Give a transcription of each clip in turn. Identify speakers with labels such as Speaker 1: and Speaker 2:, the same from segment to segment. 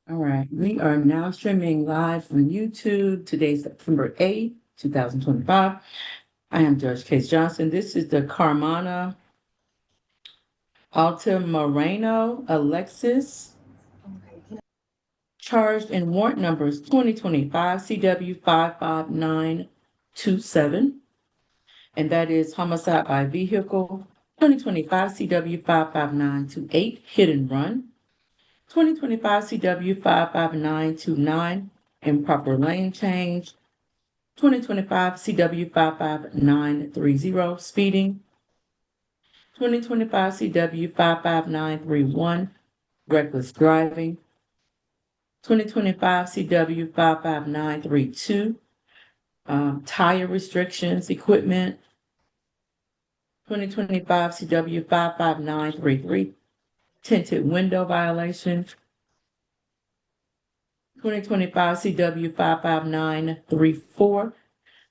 Speaker 1: All right, we are now streaming live on YouTube. Today's September 8th, 2025. I am Judge Case Johnson. This is the Carmana Alta Moreno Alexis charged in warrant numbers 2025 CW 55927, and that is homicide by vehicle. 2025 CW 55928 hit and run. 2025 CW 55929 improper lane change. 2025 CW 55930 speeding. 2025 CW 55931 reckless driving. 2025 CW 55932 tire restrictions equipment. 2025 CW 55933 tinted window violation. 2025 CW 55934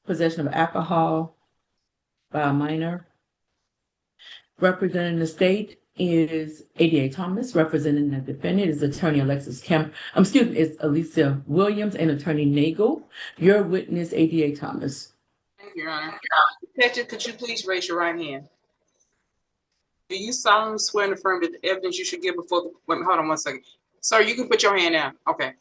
Speaker 1: possession of alcohol by a minor. Representing the state is ADA Thomas. Representing the defendant is Attorney is Alicia Williams and Attorney Nagel. Your witness, ADA Thomas.
Speaker 2: Thank you, Your Honor. Detective, could you please raise your right hand? Do you solemnly swear and affirm that the evidence you should give before the, wait, hold on one second. Sir, you can put your hand down. Okay.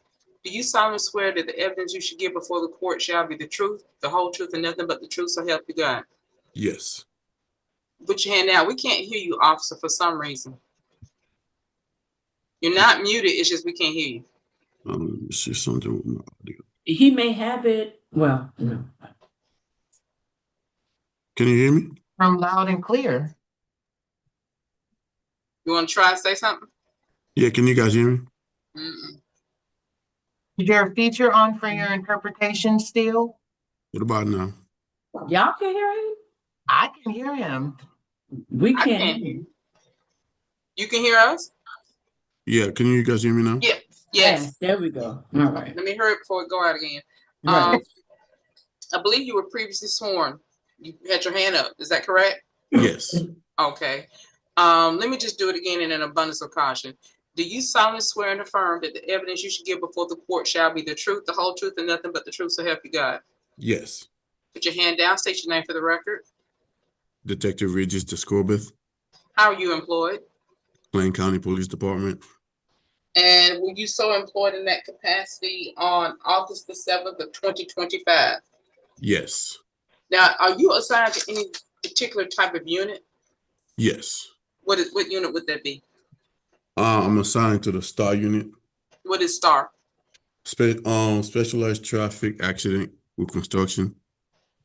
Speaker 2: Do you solemnly swear that the evidence you should give before the court shall be the truth, the whole truth, and nothing but the truth, so help you God?
Speaker 3: Yes.
Speaker 2: Put your hand down. We can't hear you, officer, for some reason. You're not muted. It's just we can't hear you.
Speaker 3: It's just something with my audio.
Speaker 1: He may have it. Well, no.
Speaker 3: Can you hear me?
Speaker 4: From loud and clear.
Speaker 2: You want to try and say something?
Speaker 3: Yeah, can you guys hear me?
Speaker 4: Is there a feature on for your interpretation still?
Speaker 3: What about now?
Speaker 1: Y'all can hear him?
Speaker 4: I can hear him.
Speaker 1: We
Speaker 2: I
Speaker 1: can't.
Speaker 2: can't hear you. You can hear us?
Speaker 3: Yeah, can you guys hear me now?
Speaker 2: Yeah. Yes.
Speaker 1: There we go. All right.
Speaker 2: Let me hurry before we go out again.
Speaker 1: Right.
Speaker 2: I believe you were previously sworn. You had your hand up. Is that correct?
Speaker 3: Yes.
Speaker 2: Okay. Let me just do it again in an abundance of caution. Do you solemnly swear and affirm that the evidence you should give before the court shall be the truth, the whole truth, and nothing but the truth, so help you God?
Speaker 3: Yes.
Speaker 2: Put your hand down. State your name for the record.
Speaker 3: Detective Regis Descorbeth,
Speaker 2: How are you employed?
Speaker 3: Plain County Police Department.
Speaker 2: And were you so employed in that capacity on August the 7th of 2025?
Speaker 3: Yes.
Speaker 2: Now, are you assigned to any particular type of unit?
Speaker 3: Yes.
Speaker 2: What unit would that be?
Speaker 3: I'm assigned to the STAR unit.
Speaker 2: What is STAR?
Speaker 3: Specialized traffic accident with construction.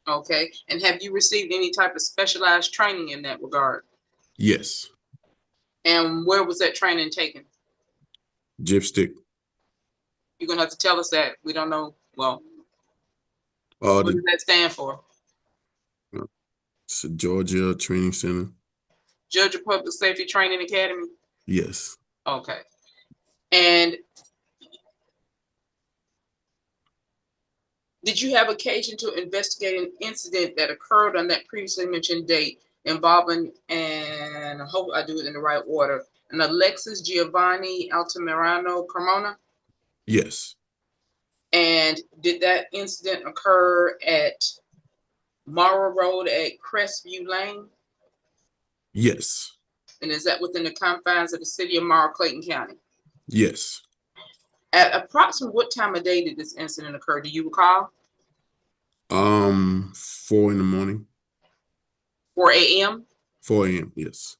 Speaker 2: Okay. And have you received any type of specialized training in that regard?
Speaker 3: Yes.
Speaker 2: And where was that training taken?
Speaker 3: Gypstick.
Speaker 2: You're gonna have to tell us that. We don't know. Well, what does that stand for?
Speaker 3: It's a Georgia Training Center.
Speaker 2: Georgia Public Safety Training Academy?
Speaker 3: Yes.
Speaker 2: Okay. And did you have occasion to investigate an incident that occurred on that previously mentioned date involving, and I hope I do it in the right order, an Alexis Giovanni Altamirano Carmona?
Speaker 3: Yes.
Speaker 2: And did that incident occur at Morrow Road at Crestview Lane?
Speaker 3: Yes.
Speaker 2: And is that within the confines of the city of Morrow, Clayton County?
Speaker 3: Yes.
Speaker 2: At approximately what time of day did this incident occur? Do you recall?
Speaker 3: 4 in the morning.
Speaker 2: 4 a.m.?
Speaker 3: 4 a.m., yes.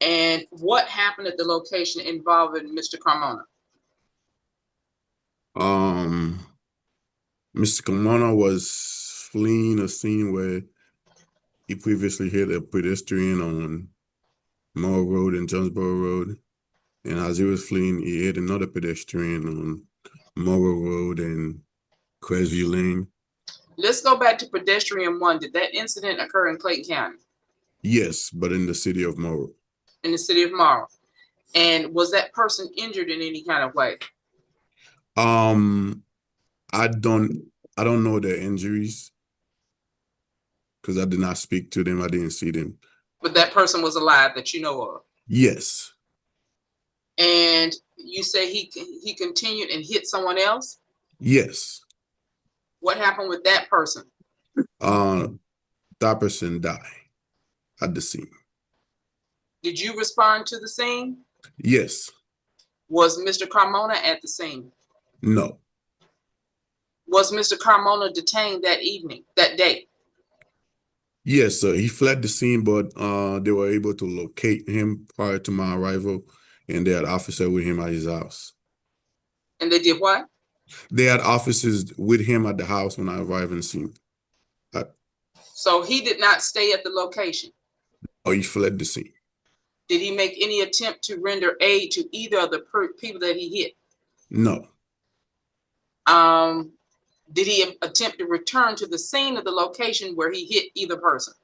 Speaker 2: And what happened at the location involving Mr. Carmona?
Speaker 3: Mr. Carmona was fleeing a scene where he previously hit a pedestrian on Morrow Road and Jonesboro Road. And as he was fleeing, he hit another pedestrian on Morrow Road and Crestview Lane.
Speaker 2: Let's go back to pedestrian one. Did that incident occur in Clayton County?
Speaker 3: Yes, but in the city of Morrow.
Speaker 2: In the city of Morrow. And was that person injured in any kind of way?
Speaker 3: I don't know their injuries because I did not speak to them. I didn't see them.
Speaker 2: But that person was alive that you know of?
Speaker 3: Yes.
Speaker 2: And you say he continued and hit someone else?
Speaker 3: Yes.
Speaker 2: What happened with that person?
Speaker 3: That person died at the scene.
Speaker 2: Did you respond to the scene?
Speaker 3: Yes.
Speaker 2: Was Mr. Carmona at the scene?
Speaker 3: No.
Speaker 2: Was Mr. Carmona detained that evening, that day?
Speaker 3: Yes, sir. He fled the scene, but they were able to locate him prior to my arrival, and they had officer with him at his house.
Speaker 2: And they did what?
Speaker 3: They had officers with him at the house when I arrived on the scene.
Speaker 2: So he did not stay at the location.
Speaker 3: Or he fled the scene.
Speaker 2: Did he make any attempt to render aid to either of the people that he hit?
Speaker 3: No.
Speaker 2: Did he attempt to return to the scene of the location where he hit either person?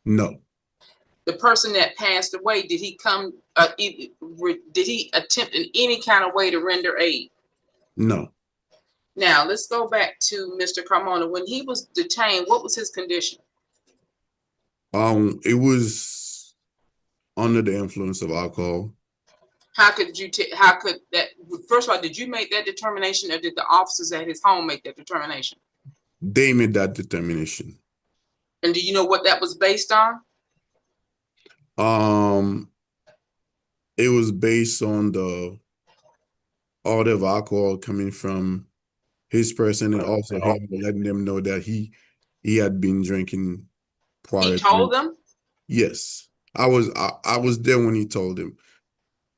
Speaker 3: No.
Speaker 2: The person that passed away, did he come? Did he attempt in any kind of way to render aid?
Speaker 3: No.
Speaker 2: Now let's go back to Mr. Carmona. When he was detained, what was his condition?
Speaker 3: It was under the influence of alcohol.
Speaker 2: How could that? First of all, did you make that determination, or did the officers at his home make that determination?
Speaker 3: They made that determination.
Speaker 2: And do you know what that was based on?
Speaker 3: It was based on the odor of alcohol coming from his person, and also him letting them know that he had been drinking prior.
Speaker 2: He told them?
Speaker 3: Yes. I was there when he told him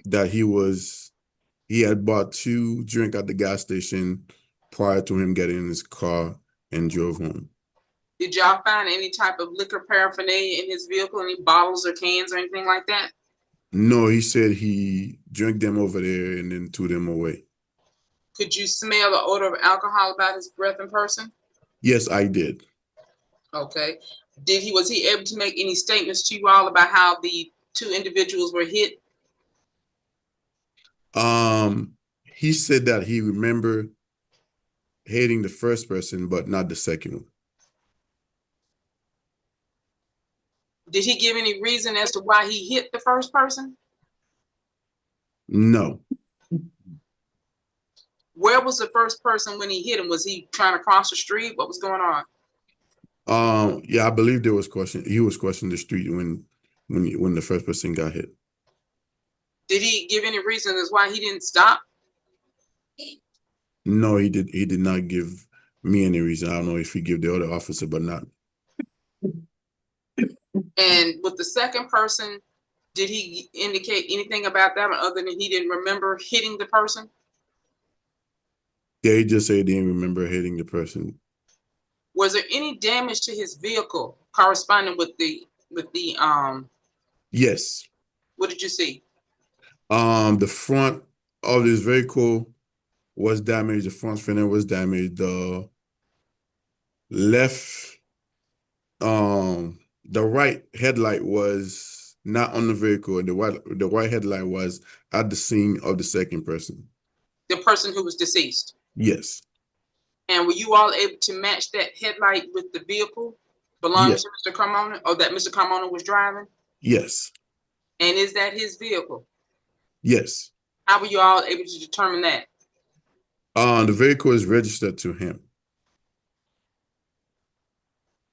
Speaker 3: that he had bought 2 drinks at the gas station prior to him getting in his car and drove home.
Speaker 2: Did y'all find any type of liquor paraphernalia in his vehicle, any bottles or cans or anything like that?
Speaker 3: No, he said he drank them over there and then threw them away.
Speaker 2: Could you smell the odor of alcohol about his breath and person?
Speaker 3: Yes, I did.
Speaker 2: Okay. Was he able to make any statements to you all about how the 2 individuals were hit?
Speaker 3: He said that he remembered hitting the first person, but not the second one.
Speaker 2: Did he give any reason as to why he hit the first person?
Speaker 3: No.
Speaker 2: Where was the first person when he hit him? Was he trying to cross the street? What was going on?
Speaker 3: Yeah, I believe he was crossing the street when the first person got hit.
Speaker 2: Did he give any reason as why he didn't stop?
Speaker 3: No, he did not give me any reason. I don't know if he gave the other officer, but not.
Speaker 2: And with the second person, did he indicate anything about that other than he didn't remember hitting the person?
Speaker 3: Yeah, he just said he didn't remember hitting the person.
Speaker 2: Was there any damage to his vehicle corresponding with the
Speaker 3: Yes.
Speaker 2: What did you see?
Speaker 3: The front of this vehicle was damaged. The front fender was damaged. The left, the right headlight was not on the vehicle, and the white headlight was at the scene of the second person.
Speaker 2: The person who was deceased.
Speaker 3: Yes.
Speaker 2: And were you all able to match that headlight with the vehicle belonging
Speaker 3: Yes.
Speaker 2: to Mr. Carmona, or that Mr. Carmona was driving?
Speaker 3: Yes.
Speaker 2: And is that his vehicle?
Speaker 3: Yes.
Speaker 2: How were you all able to determine that?
Speaker 3: The vehicle is registered to him.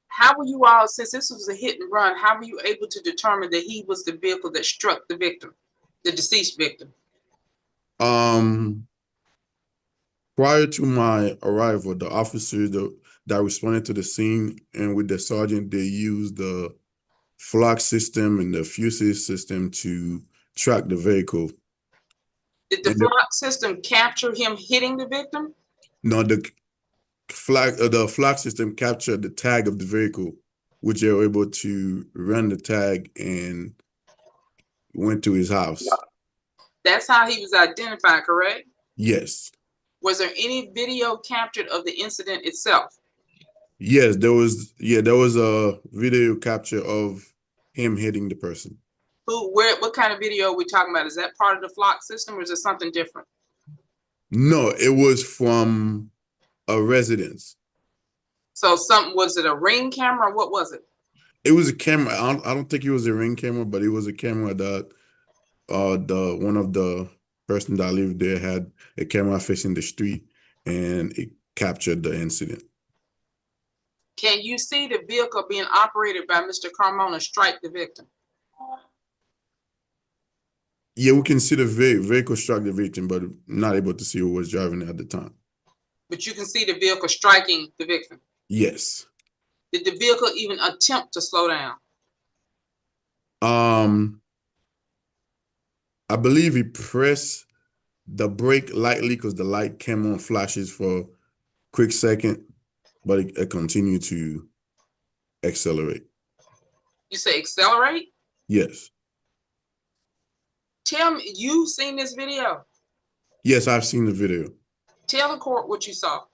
Speaker 2: How were you all, since this was a hit and run, how were you able to determine that he was the vehicle that struck the victim, the deceased victim?
Speaker 3: Prior to my arrival, the officers that responded to the scene and with the sergeant, they used the flock system and the fuse system to track the vehicle.
Speaker 2: Did the flock system capture him hitting the victim?
Speaker 3: No, the flock system captured the tag of the vehicle, which they were able to run the tag and went to his house.
Speaker 2: That's how he was identified, correct?
Speaker 3: Yes.
Speaker 2: Was there any video captured of the incident itself?
Speaker 3: Yes, there was a video capture of him hitting the person.
Speaker 2: What kind of video are we talking about? Is that part of the flock system, or is it something different?
Speaker 3: No, it was from a residence.
Speaker 2: So was it a Ring camera? What was it?
Speaker 3: It was a camera. I don't think it was a Ring camera, but it was a camera that one of the person that lived there had a camera facing the street, and it captured the incident.
Speaker 2: Can you see the vehicle being operated by Mr. Carmona strike the victim?
Speaker 3: Yeah, we can see the vehicle struck the victim, but not able to see who was driving at the time.
Speaker 2: But you can see the vehicle striking the victim.
Speaker 3: Yes.
Speaker 2: Did the vehicle even attempt to slow down?
Speaker 3: I believe he pressed the brake lightly because the light came on flashes for a quick second, but it continued to accelerate.
Speaker 2: You say accelerate?
Speaker 3: Yes.
Speaker 2: Tell me, you've seen this video.
Speaker 3: Yes, I've seen the video.
Speaker 2: Tell the court what you saw.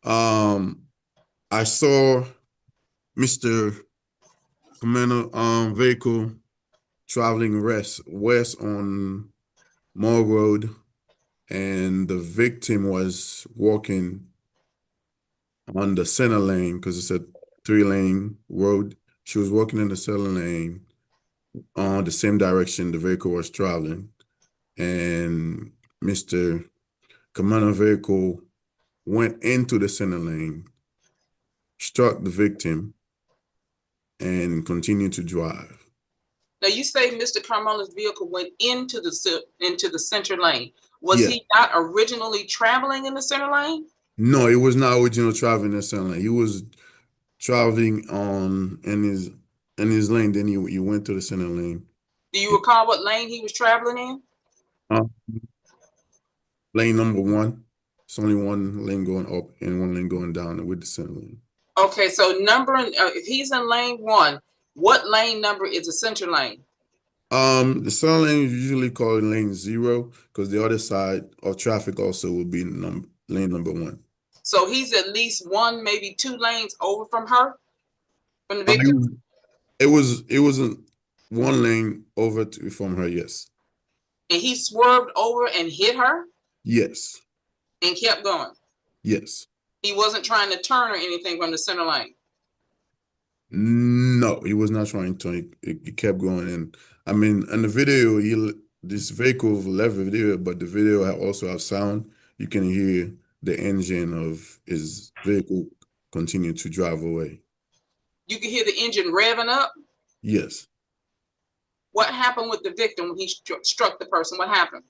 Speaker 3: I saw Mr. Commander vehicle traveling west on Moore Road, and the victim was walking on the center lane because it's a 3-lane road. She was walking in the center lane on the same direction the vehicle was traveling, and Mr. Commander vehicle went into the center lane, struck the victim, and continued to drive.
Speaker 2: Now you say Mr. Carmona's vehicle went into the center lane. Was
Speaker 3: Yeah.
Speaker 2: he not originally traveling in the center lane?
Speaker 3: No, it was not original traveling in the center lane. He was traveling in his lane. Then he went to the center lane.
Speaker 2: Do you recall what lane he was traveling in?
Speaker 3: Lane number 1. It's only one lane going up and one lane going down with the center lane.
Speaker 2: Okay, so if he's in lane 1, what lane number is the center lane?
Speaker 3: The center lane is usually called lane 0 because the other side of traffic also will be lane number 1.
Speaker 2: So he's at least 1, maybe 2 lanes over from her, from the victim?
Speaker 3: It was one lane over from her, yes.
Speaker 2: And he swerved over and hit her
Speaker 3: Yes.
Speaker 2: and kept going.
Speaker 3: Yes.
Speaker 2: He wasn't trying to turn or anything from the center lane.
Speaker 3: No, he was not trying to. He kept going, and I mean, in the video, this vehicle left the video, but the video also have sound. You can hear the engine of his vehicle continue to drive away.
Speaker 2: You can hear the engine revving up.
Speaker 3: Yes.
Speaker 2: What happened with the victim when he struck the person? What happened?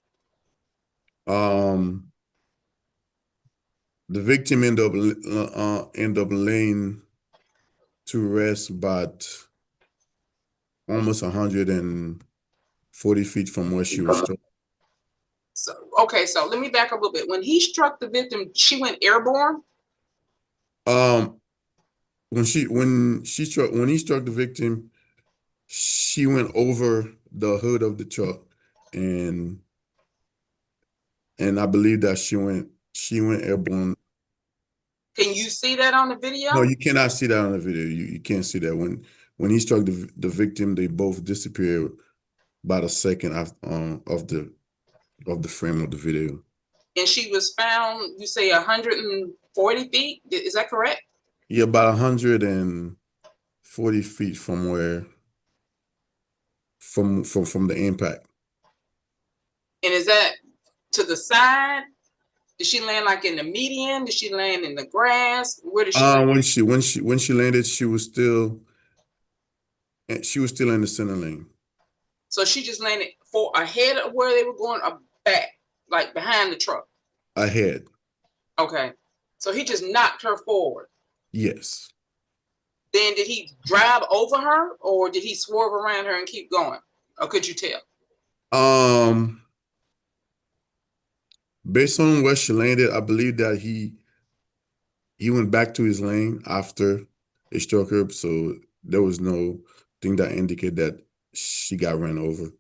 Speaker 3: The victim ended up laying to rest, but almost 140 feet from where she was struck.
Speaker 2: So, okay, so let me back up a little bit. When he struck the victim, she went airborne?
Speaker 3: When he struck the victim, she went over the hood of the truck, and I believe that she went airborne.
Speaker 2: Can you see that on the video?
Speaker 3: No, you cannot see that on the video. You can't see that. When he struck the victim, they both disappeared about a second of the frame of the video.
Speaker 2: And she was found, you say 140 feet? Is that correct?
Speaker 3: Yeah, about 140 feet from where from the impact.
Speaker 2: And is that to the side? Did she land like in the median? Did she land in the grass? Where did she land?
Speaker 3: When she landed, she was still in the center lane.
Speaker 2: So she just landed ahead of where they were going, or back, like behind the truck?
Speaker 3: Ahead.
Speaker 2: Okay. So he just knocked her forward.
Speaker 3: Yes.
Speaker 2: Then did he drive over her, or did he swerve around her and keep going? Or could you tell?
Speaker 3: Based on where she landed, I believe that he went back to his lane after it struck her, so there was no thing that indicated that she got ran over.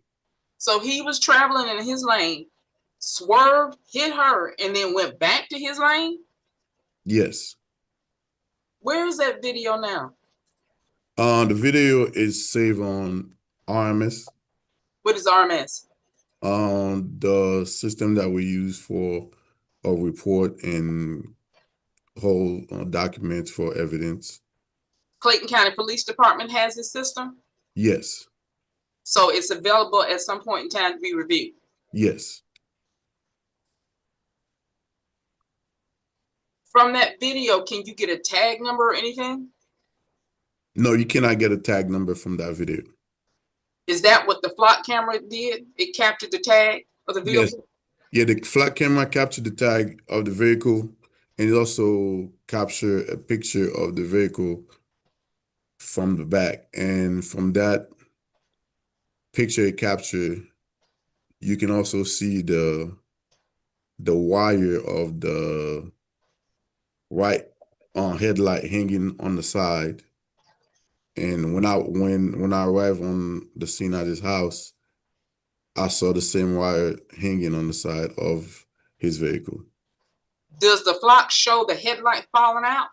Speaker 2: So he was traveling in his lane, swerved, hit her, and then went back to his lane?
Speaker 3: Yes.
Speaker 2: Where is that video now?
Speaker 3: The video is saved on RMS.
Speaker 2: What is RMS?
Speaker 3: The system that we use for a report and hold documents for evidence.
Speaker 2: Clayton County Police Department has this system?
Speaker 3: Yes.
Speaker 2: So it's available at some point in time to be reviewed?
Speaker 3: Yes.
Speaker 2: From that video, can you get a tag number or anything?
Speaker 3: No, you cannot get a tag number from that video.
Speaker 2: Is that what the flock camera did? It captured the tag of the
Speaker 3: Yes.
Speaker 2: vehicle?
Speaker 3: Yeah, the flat camera captured the tag of the vehicle, and it also captured a picture of the vehicle from the back. And from that picture it captured, you can also see the wire of the right headlight hanging on the side. And when I arrived on the scene at his house, I saw the same wire hanging on the side of his vehicle.
Speaker 2: Does the flock show the headlight falling out?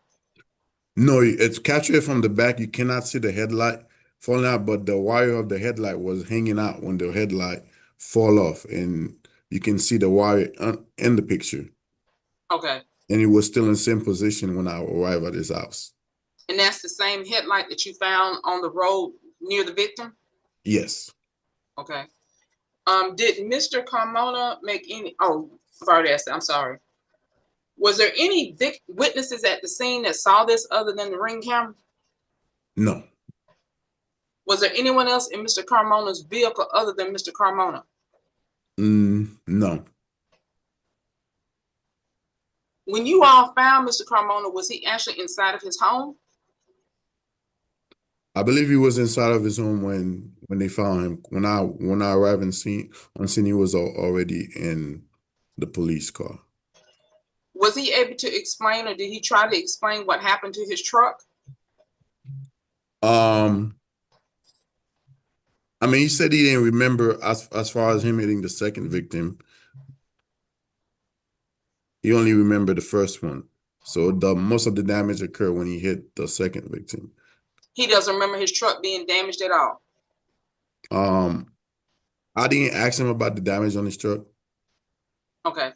Speaker 3: No, it's captured from the back. You cannot see the headlight falling out, but the wire of the headlight was hanging out when the headlight fall off, and you can see the wire in the picture.
Speaker 2: Okay.
Speaker 3: And it was still in the same position when I arrived at his house.
Speaker 2: And that's the same headlight that you found on the road near the victim?
Speaker 3: Yes.
Speaker 2: Okay. Did Mr. Carmona make any, oh, I've already asked that, I'm sorry. Was there any witnesses at the scene that saw this other than the ring camera?
Speaker 3: No.
Speaker 2: Was there anyone else in Mr. Carmona's vehicle other than Mr. Carmona?
Speaker 3: No.
Speaker 2: When you all found Mr. Carmona, was he actually inside of his home?
Speaker 3: I believe he was inside of his home when they found him. When I arrived on scene, he was already in the police car.
Speaker 2: Was he able to explain, or did he try to explain what happened to his truck?
Speaker 3: I mean, he said he didn't remember as far as him hitting the second victim. He only remembered the first one. So most of the damage occurred when he hit the second victim.
Speaker 2: He doesn't remember his truck being damaged at all.
Speaker 3: I didn't ask him about the damage on his truck.
Speaker 2: Okay.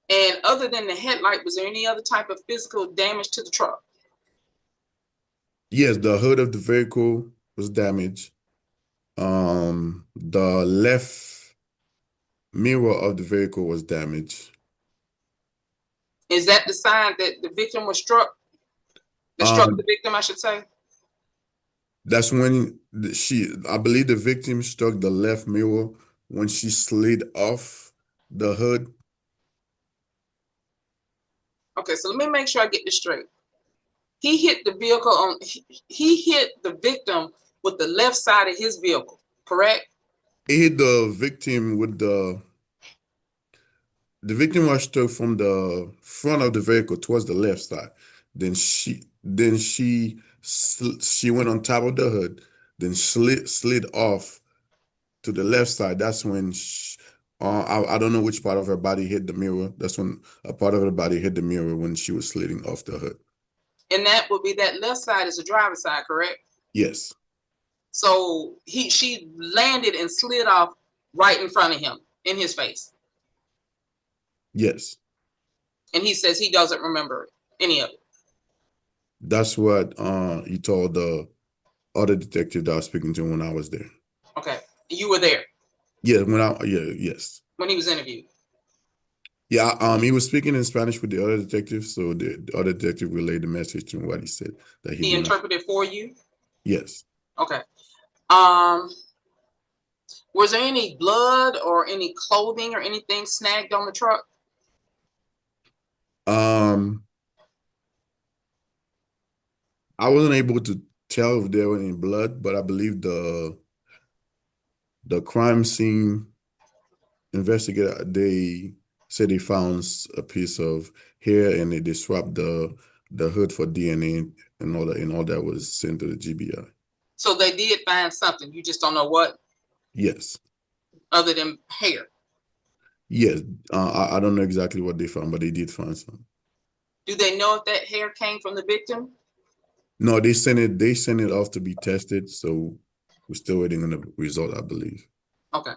Speaker 2: And other than the headlight, was there any other type of physical damage to the truck?
Speaker 3: Yes, the hood of the vehicle was damaged. The left mirror of the vehicle was damaged.
Speaker 2: Is that the sign that the victim was struck? That struck the victim, I should say?
Speaker 3: That's when I believe the victim struck the left mirror when she slid off the hood.
Speaker 2: Okay, so let me make sure I get this straight. He hit the vehicle on, he hit the victim with the left side of his vehicle, correct?
Speaker 3: He hit the victim with the victim was struck from the front of the vehicle towards the left side. Then she went on top of the hood, then slid off to the left side. That's when I don't know which part of her body hit the mirror. That's when a part of her body hit the mirror when she was sliding off the hood.
Speaker 2: And that would be that left side is the driver's side, correct?
Speaker 3: Yes.
Speaker 2: So she landed and slid off right in front of him, in his face.
Speaker 3: Yes.
Speaker 2: And he says he doesn't remember any of it.
Speaker 3: That's what he told the other detective that I was speaking to when I was there.
Speaker 2: Okay. You were there?
Speaker 3: Yeah, yes.
Speaker 2: When he was interviewed?
Speaker 3: Yeah, he was speaking in Spanish with the other detective, so the other detective relayed the message to him, what he said. That
Speaker 2: he interpreted for you?
Speaker 3: Yes.
Speaker 2: Okay. Was there any blood or any clothing or anything snagged on the truck?
Speaker 3: I wasn't able to tell if there was any blood, but I believe the crime scene investigator, they said they found a piece of hair and they swapped the hood for DNA and all that was sent to the GBI.
Speaker 2: So they did find something, you just don't know what?
Speaker 3: Yes.
Speaker 2: Other than hair?
Speaker 3: Yes. I don't know exactly what they found, but they did find something.
Speaker 2: Do they know if that hair came from the victim?
Speaker 3: No, they sent it off to be tested, so we're still waiting on the result, I believe.
Speaker 2: Okay.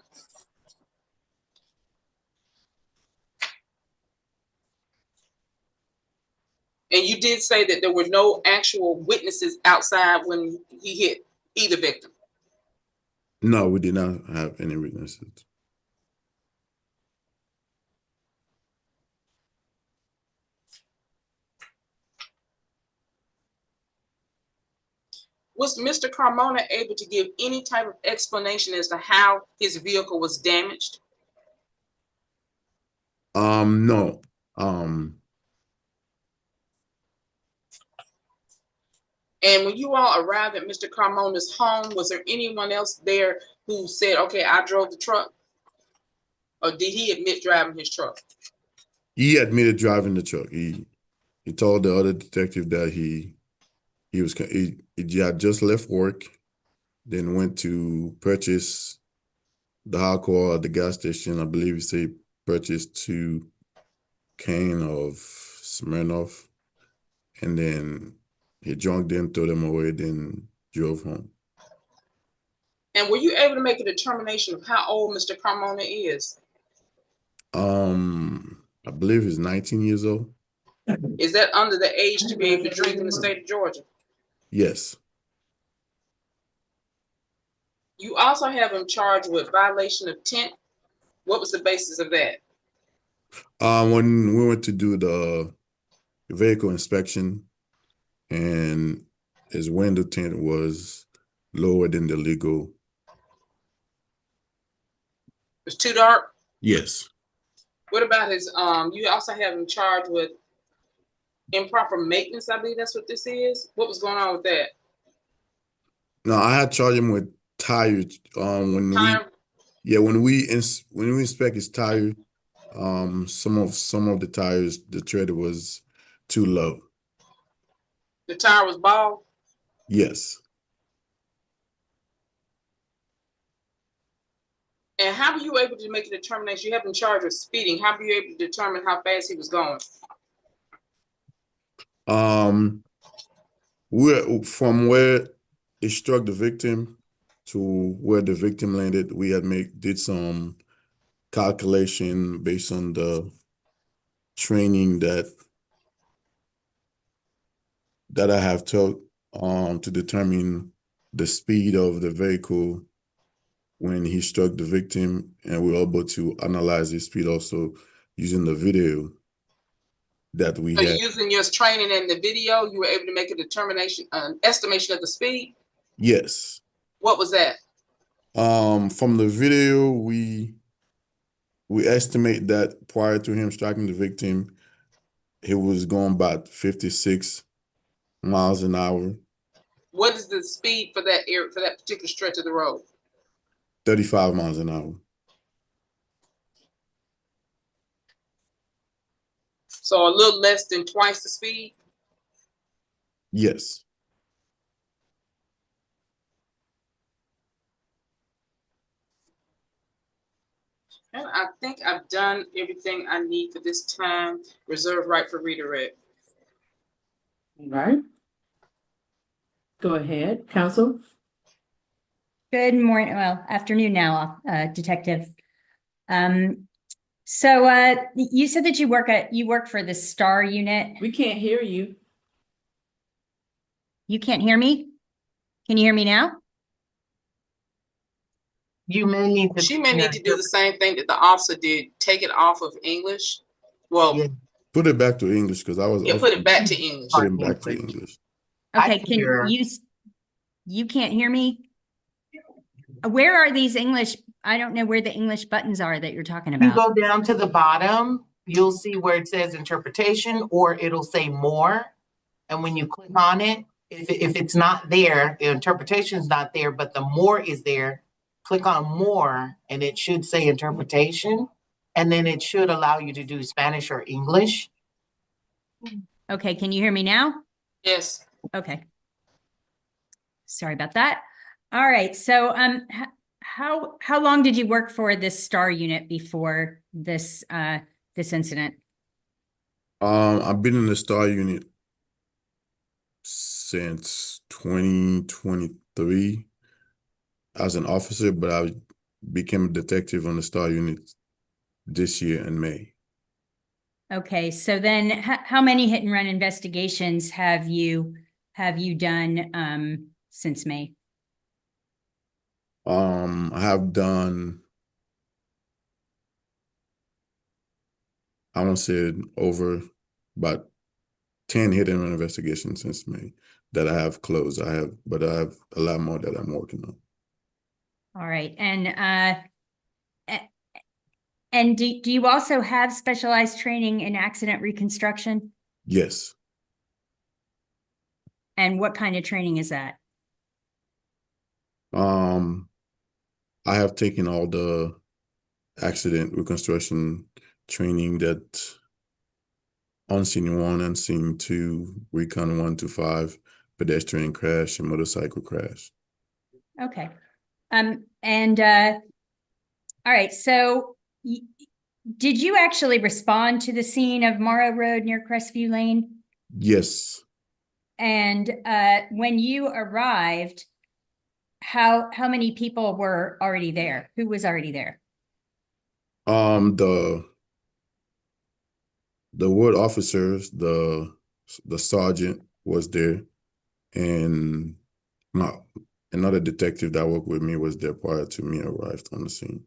Speaker 2: And you did say that there were no actual witnesses outside when he hit either victim?
Speaker 3: No, we did not have any witnesses.
Speaker 2: Was Mr. Carmona able to give any type of explanation as to how his vehicle was damaged?
Speaker 3: No.
Speaker 2: And when you all arrived at Mr. Carmona's home, was there anyone else there who said, okay, I drove the truck? Or did he admit driving his truck?
Speaker 3: He admitted driving the truck. He told the other detective that he had just left work, then went to purchase the alcohol at the gas station. I believe he said purchased 2 cans of Smirnoff, and then he drank them, threw them away, then drove home.
Speaker 2: And were you able to make a determination of how old Mr. Carmona is?
Speaker 3: I believe he's 19 years old.
Speaker 2: Is that under the age to be able to drink in the state of Georgia?
Speaker 3: Yes.
Speaker 2: You also have him charged with violation of tint. What was the basis of that?
Speaker 3: When we went to do the vehicle inspection, and his window tint was lower than the legal.
Speaker 2: It's too dark?
Speaker 3: Yes.
Speaker 2: What about his, you also have him charged with improper maintenance, I believe that's what this is. What was going on with that?
Speaker 3: No, I had charged him with tires. When we inspect his tire, some of the tires, the tread was too low.
Speaker 2: The tire was bald?
Speaker 3: Yes.
Speaker 2: And how were you able to make a determination? You have him charged with speeding. How were you able to determine how fast he was going?
Speaker 3: From where it struck the victim to where the victim landed, we had did some calculation based on the training that I have took to determine the speed of the vehicle when he struck the victim, and we were able to analyze his speed also using the video that we had.
Speaker 2: Using your training and the video, you were able to make a determination, an estimation of the speed?
Speaker 3: Yes.
Speaker 2: What was that?
Speaker 3: From the video, we estimate that prior to him striking the victim, he was going about 56 miles an hour.
Speaker 2: What is the speed for that area, for that particular stretch of the road?
Speaker 3: 35 miles an hour.
Speaker 2: So a little less than twice the speed?
Speaker 3: Yes.
Speaker 2: And I think I've done everything I need for this time. Reserve right for redirect.
Speaker 1: All right. Go ahead, counsel.
Speaker 5: Good morning, well, afternoon now, Detective. So you said that you work for the STAR unit.
Speaker 1: We can't hear you.
Speaker 5: You can't hear me? Can you hear me now?
Speaker 4: You may need to.
Speaker 2: She may need to do the same thing that the officer did, take it off of English. Well,
Speaker 4: Yeah.
Speaker 3: Put it back to English because I was
Speaker 2: yeah, put it back to English.
Speaker 3: Put it back to English.
Speaker 5: Okay,
Speaker 4: I can hear.
Speaker 5: you can't hear me? Where are these English? I don't know where the English buttons are that you're talking
Speaker 4: You
Speaker 5: about.
Speaker 4: go down to the bottom, you'll see where it says interpretation, or it'll say more. And when you click on it, if it's not there, the interpretation is not there, but the more is there, click on more and it should say interpretation. And then it should allow you to do Spanish or English.
Speaker 5: Okay, can you hear me now?
Speaker 2: Yes.
Speaker 5: Okay. Sorry about that. All right, so how long did you work for this STAR unit before this this incident?
Speaker 3: I've been in the STAR unit since 2023 as an officer, but I became a detective on the STAR unit this year in May.
Speaker 5: Okay, so then how many hit and run investigations have you done since May?
Speaker 3: I have done, I want to say over about 10 hit and run investigations since May that I have closed. But I have a lot more that I'm working on.
Speaker 5: All right. And do you also have specialized training in accident reconstruction?
Speaker 3: Yes.
Speaker 5: And what kind of training is that?
Speaker 3: I have taken all the accident reconstruction training that on scene 1 and scene 2, recon 1 to 5, pedestrian crash and motorcycle crash.
Speaker 5: Okay. All right. So did you actually respond to the scene of Morrow Road near Crestview Lane?
Speaker 3: Yes.
Speaker 5: And when you arrived, how many people were already there? Who was already there?
Speaker 3: The ward officers, the sergeant was there, and another detective that worked with me was there prior to me arrived on the scene.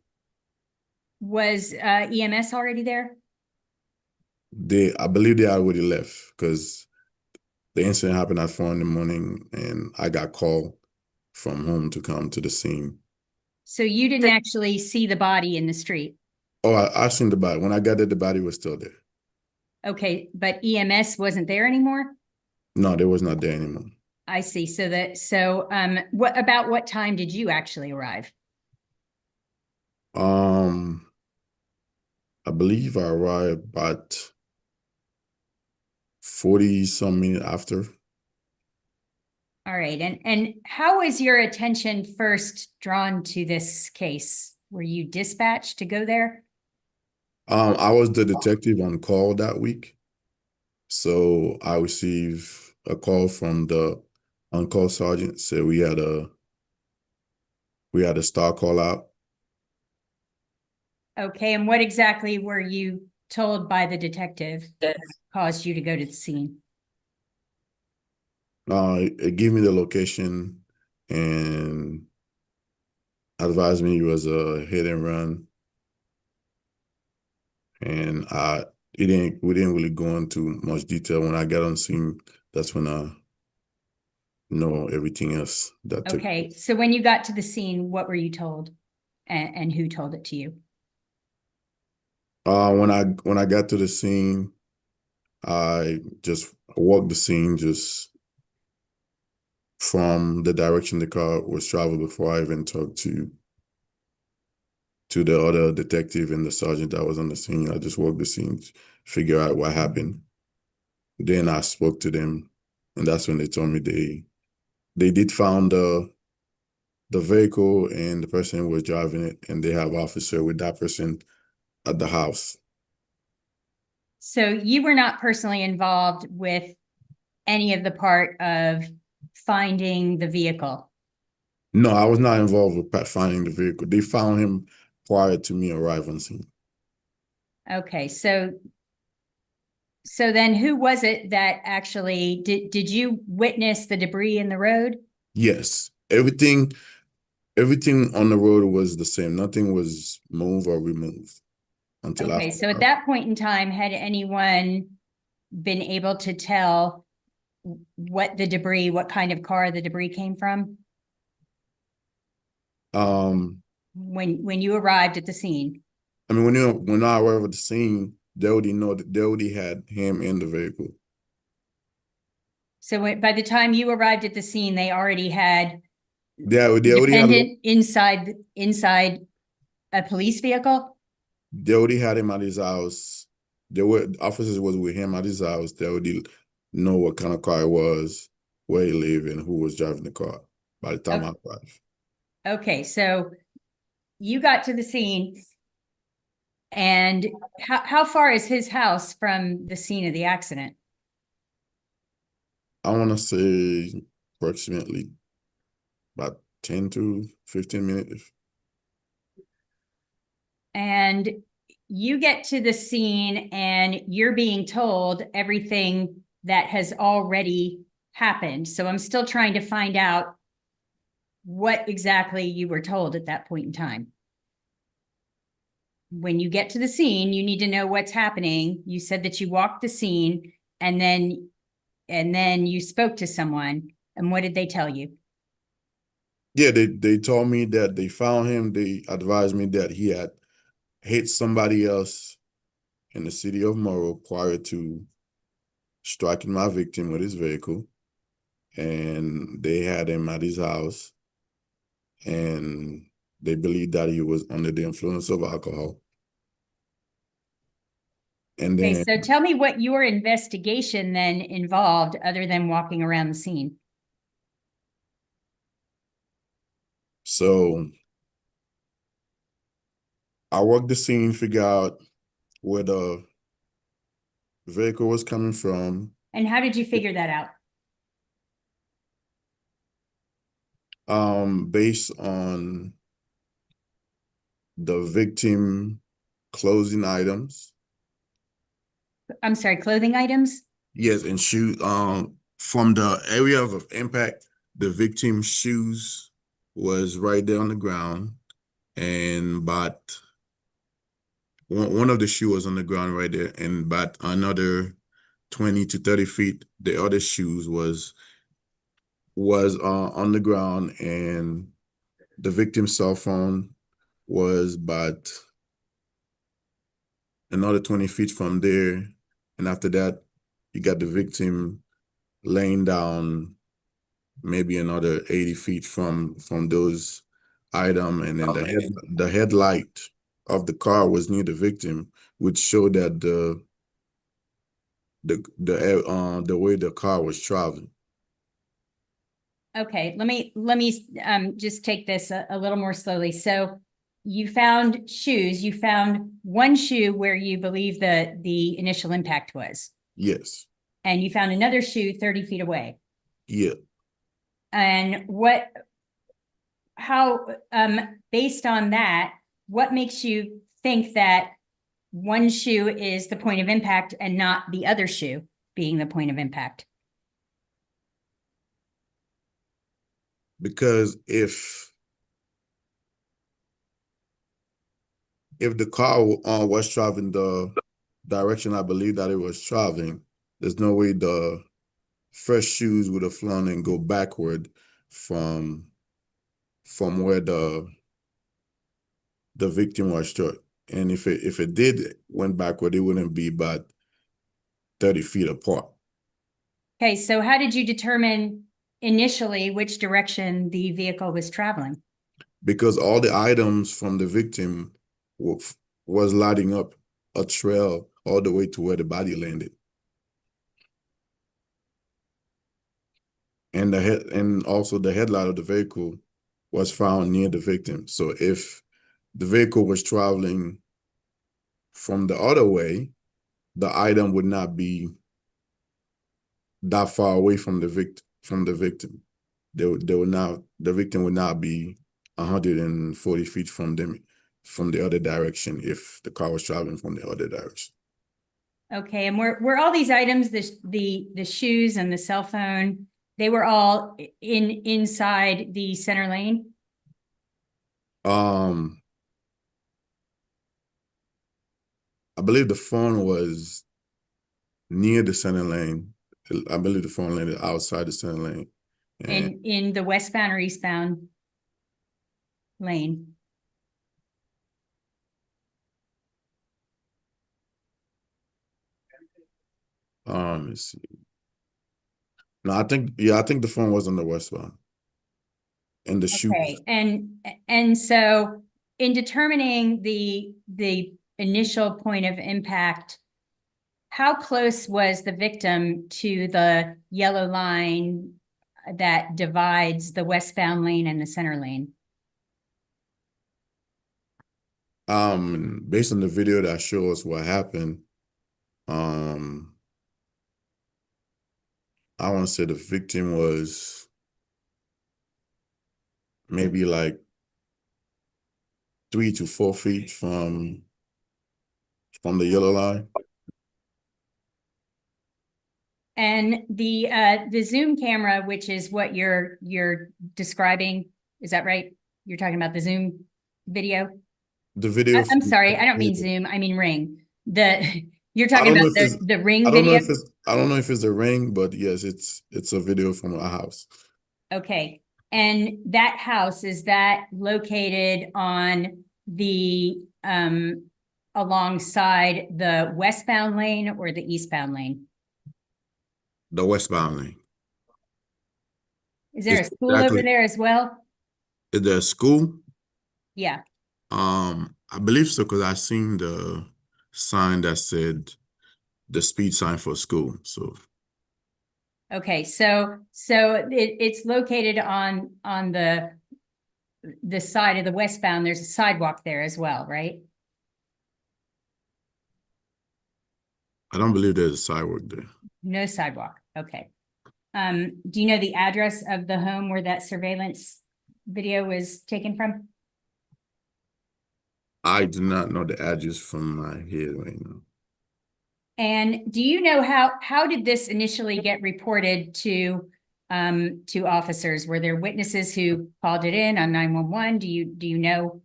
Speaker 5: Was EMS already there?
Speaker 3: I believe they already left because the incident happened at 4 in the morning, and I got called from home to come to the scene.
Speaker 5: So you didn't actually see the body in the street?
Speaker 3: Oh, I seen the body. When I got there, the body was still there.
Speaker 5: Okay, but EMS wasn't there anymore?
Speaker 3: No, they was not there anymore.
Speaker 5: I see. What time did you actually arrive?
Speaker 3: I believe I arrived about 40 some minutes after.
Speaker 5: All right. And how was your attention first drawn to this case? Were you dispatched to go there?
Speaker 3: I was the detective on call that week. So I received a call from the on-call sergeant, said we had a star call out.
Speaker 5: Okay, and what exactly were you told by the detective that caused you to go to the scene?
Speaker 3: It gave me the location and advised me it was a hit and run. And we didn't really go into much detail. When I got on scene, that's when I know everything else that took
Speaker 5: Okay,
Speaker 3: place.
Speaker 5: so when you got to the scene, what were you told? And who told it to you?
Speaker 3: When I got to the scene, I just walked the scene just from the direction the car was traveling before I even talked to the other detective and the sergeant that was on the scene. I just walked the scene, figure out what happened. Then I spoke to them, and that's when they told me they did found the vehicle and the person who was driving it, and they have officer with that person at the house.
Speaker 5: So you were not personally involved with any of the part of finding the vehicle?
Speaker 3: No, I was not involved with finding the vehicle. They found him prior to me arriving on scene.
Speaker 5: Okay, so then who was it that actually did you witness the debris in the road?
Speaker 3: Yes, everything on the road was the same. Nothing was moved or removed until
Speaker 5: Okay,
Speaker 3: after.
Speaker 5: so at that point in time, had anyone been able to tell what kind of car the debris came from when you arrived at the scene?
Speaker 3: I mean, when I arrived at the scene, they already had him in the vehicle.
Speaker 5: So by the time you arrived at the scene, they already had
Speaker 3: They already had
Speaker 5: defendant inside a police vehicle?
Speaker 3: They already had him at his house. Officers was with him at his house. They already know what kind of car it was, where he lived, and who was driving the car by the time I arrived.
Speaker 5: Okay, so you got to the scene, and how far is his house from the scene of the accident?
Speaker 3: I want to say approximately about 10 to 15 minutes.
Speaker 5: And you get to the scene and you're being told everything that has already happened. So I'm still trying to find out what exactly you were told at that point in time. When you get to the scene, you need to know what's happening. You said that you walked the scene and then and then you spoke to someone, and what did they tell you?
Speaker 3: Yeah, they told me that they found him. They advised me that he had hit somebody else in the city of Morrow prior to striking my victim with his vehicle. And they had him at his house. And they believed that he was under the influence of alcohol. And
Speaker 5: Okay,
Speaker 3: then,
Speaker 5: so tell me what your investigation then involved other than walking around the scene.
Speaker 3: so I walked the scene, figure out where the vehicle was coming from.
Speaker 5: And how did you figure that out?
Speaker 3: Based on the victim clothing items.
Speaker 5: I'm sorry, clothing items?
Speaker 3: Yes, and shoe. From the area of impact, the victim's shoes was right there on the ground, and but one of the shoe was on the ground right there, and but another 20 to 30 feet, the other shoes was on the ground, and the victim's cell phone was but another 20 feet from there. And after that, you got the victim laying down maybe another 80 feet from those items. And then the headlight of the car was near the victim, which showed that the way the car was traveling.
Speaker 5: Okay, let me just take this a little more slowly. So you found shoes, you found one shoe where you believe the initial impact was,
Speaker 3: Yes.
Speaker 5: and you found another shoe 30 feet away.
Speaker 3: Yeah.
Speaker 5: And based on that, what makes you think that one shoe is the point of impact and not the other shoe being the point of impact?
Speaker 3: Because if the car was traveling the direction I believe that it was traveling, there's no way the fresh shoes would have flown and go backward from where the victim was struck. And if it did went backward, it wouldn't be but 30 feet apart.
Speaker 5: Okay, so how did you determine initially which direction the vehicle was traveling?
Speaker 3: Because all the items from the victim was lighting up a trail all the way to where the body landed. And also the headlight of the vehicle was found near the victim. So if the vehicle was traveling from the other way, the item would not be that far away from the victim. The victim would not be 140 feet from them from the other direction if the car was traveling from the other direction.
Speaker 5: Okay, and were all these items, the shoes and the cell phone, they were all inside the center lane?
Speaker 3: I believe the phone was near the center lane. I believe the phone landed outside the center lane.
Speaker 5: And in the westbound or eastbound lane?
Speaker 3: Let's see. No, I think the phone was on the westbound. And the shoe.
Speaker 5: Okay, and so in determining the initial point of impact, how close was the victim to the yellow line that divides the westbound lane and the center lane?
Speaker 3: Based on the video that shows what happened, I want to say the victim was maybe like 3 to 4 feet from the yellow line.
Speaker 5: And the Zoom camera, which is what you're describing, is that right? You're talking about the Zoom video?
Speaker 3: The video.
Speaker 5: I'm sorry, I don't mean Zoom, I mean Ring. You're
Speaker 3: I
Speaker 5: talking
Speaker 3: don't know
Speaker 5: about
Speaker 3: if it's
Speaker 5: the ring
Speaker 3: I don't know
Speaker 5: video?
Speaker 3: if it's a ring, but yes, it's a video from a house.
Speaker 5: Okay, and that house, is that located on the, alongside the westbound lane or the eastbound lane?
Speaker 3: The westbound lane.
Speaker 5: Is there a
Speaker 3: It's
Speaker 5: school over
Speaker 3: exactly
Speaker 5: there as well?
Speaker 3: is there a school?
Speaker 5: Yeah,
Speaker 3: I believe so because I seen the sign that said the speed sign for school. So
Speaker 5: okay, so it's located on the side of the westbound, there's a sidewalk there as well, right?
Speaker 3: I don't believe there's a sidewalk there.
Speaker 5: No sidewalk, okay. Do you know the address of the home where that surveillance video was taken from?
Speaker 3: I do not know the address from my head right now.
Speaker 5: And do you know how did this initially get reported to officers? Were there witnesses who called it in on 911? Do you know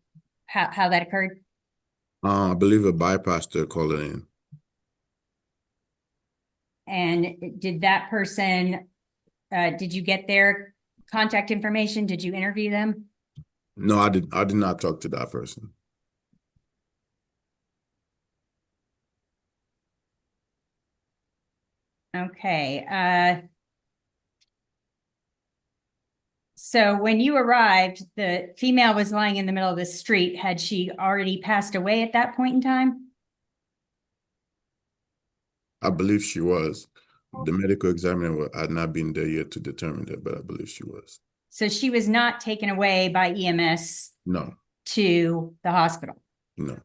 Speaker 5: how that occurred?
Speaker 3: I believe a bypasser called it in.
Speaker 5: And did that person, did you get their contact information? Did you interview them?
Speaker 3: No, I did not talk to that person.
Speaker 5: Okay, so when you arrived, the female was lying in the middle of the street. Had she already passed away at that point in time?
Speaker 3: I believe she was. The medical examiner had not been there yet to determine that, but I believe she was.
Speaker 5: So she was not taken away by EMS
Speaker 3: No,
Speaker 5: to the hospital.
Speaker 3: no.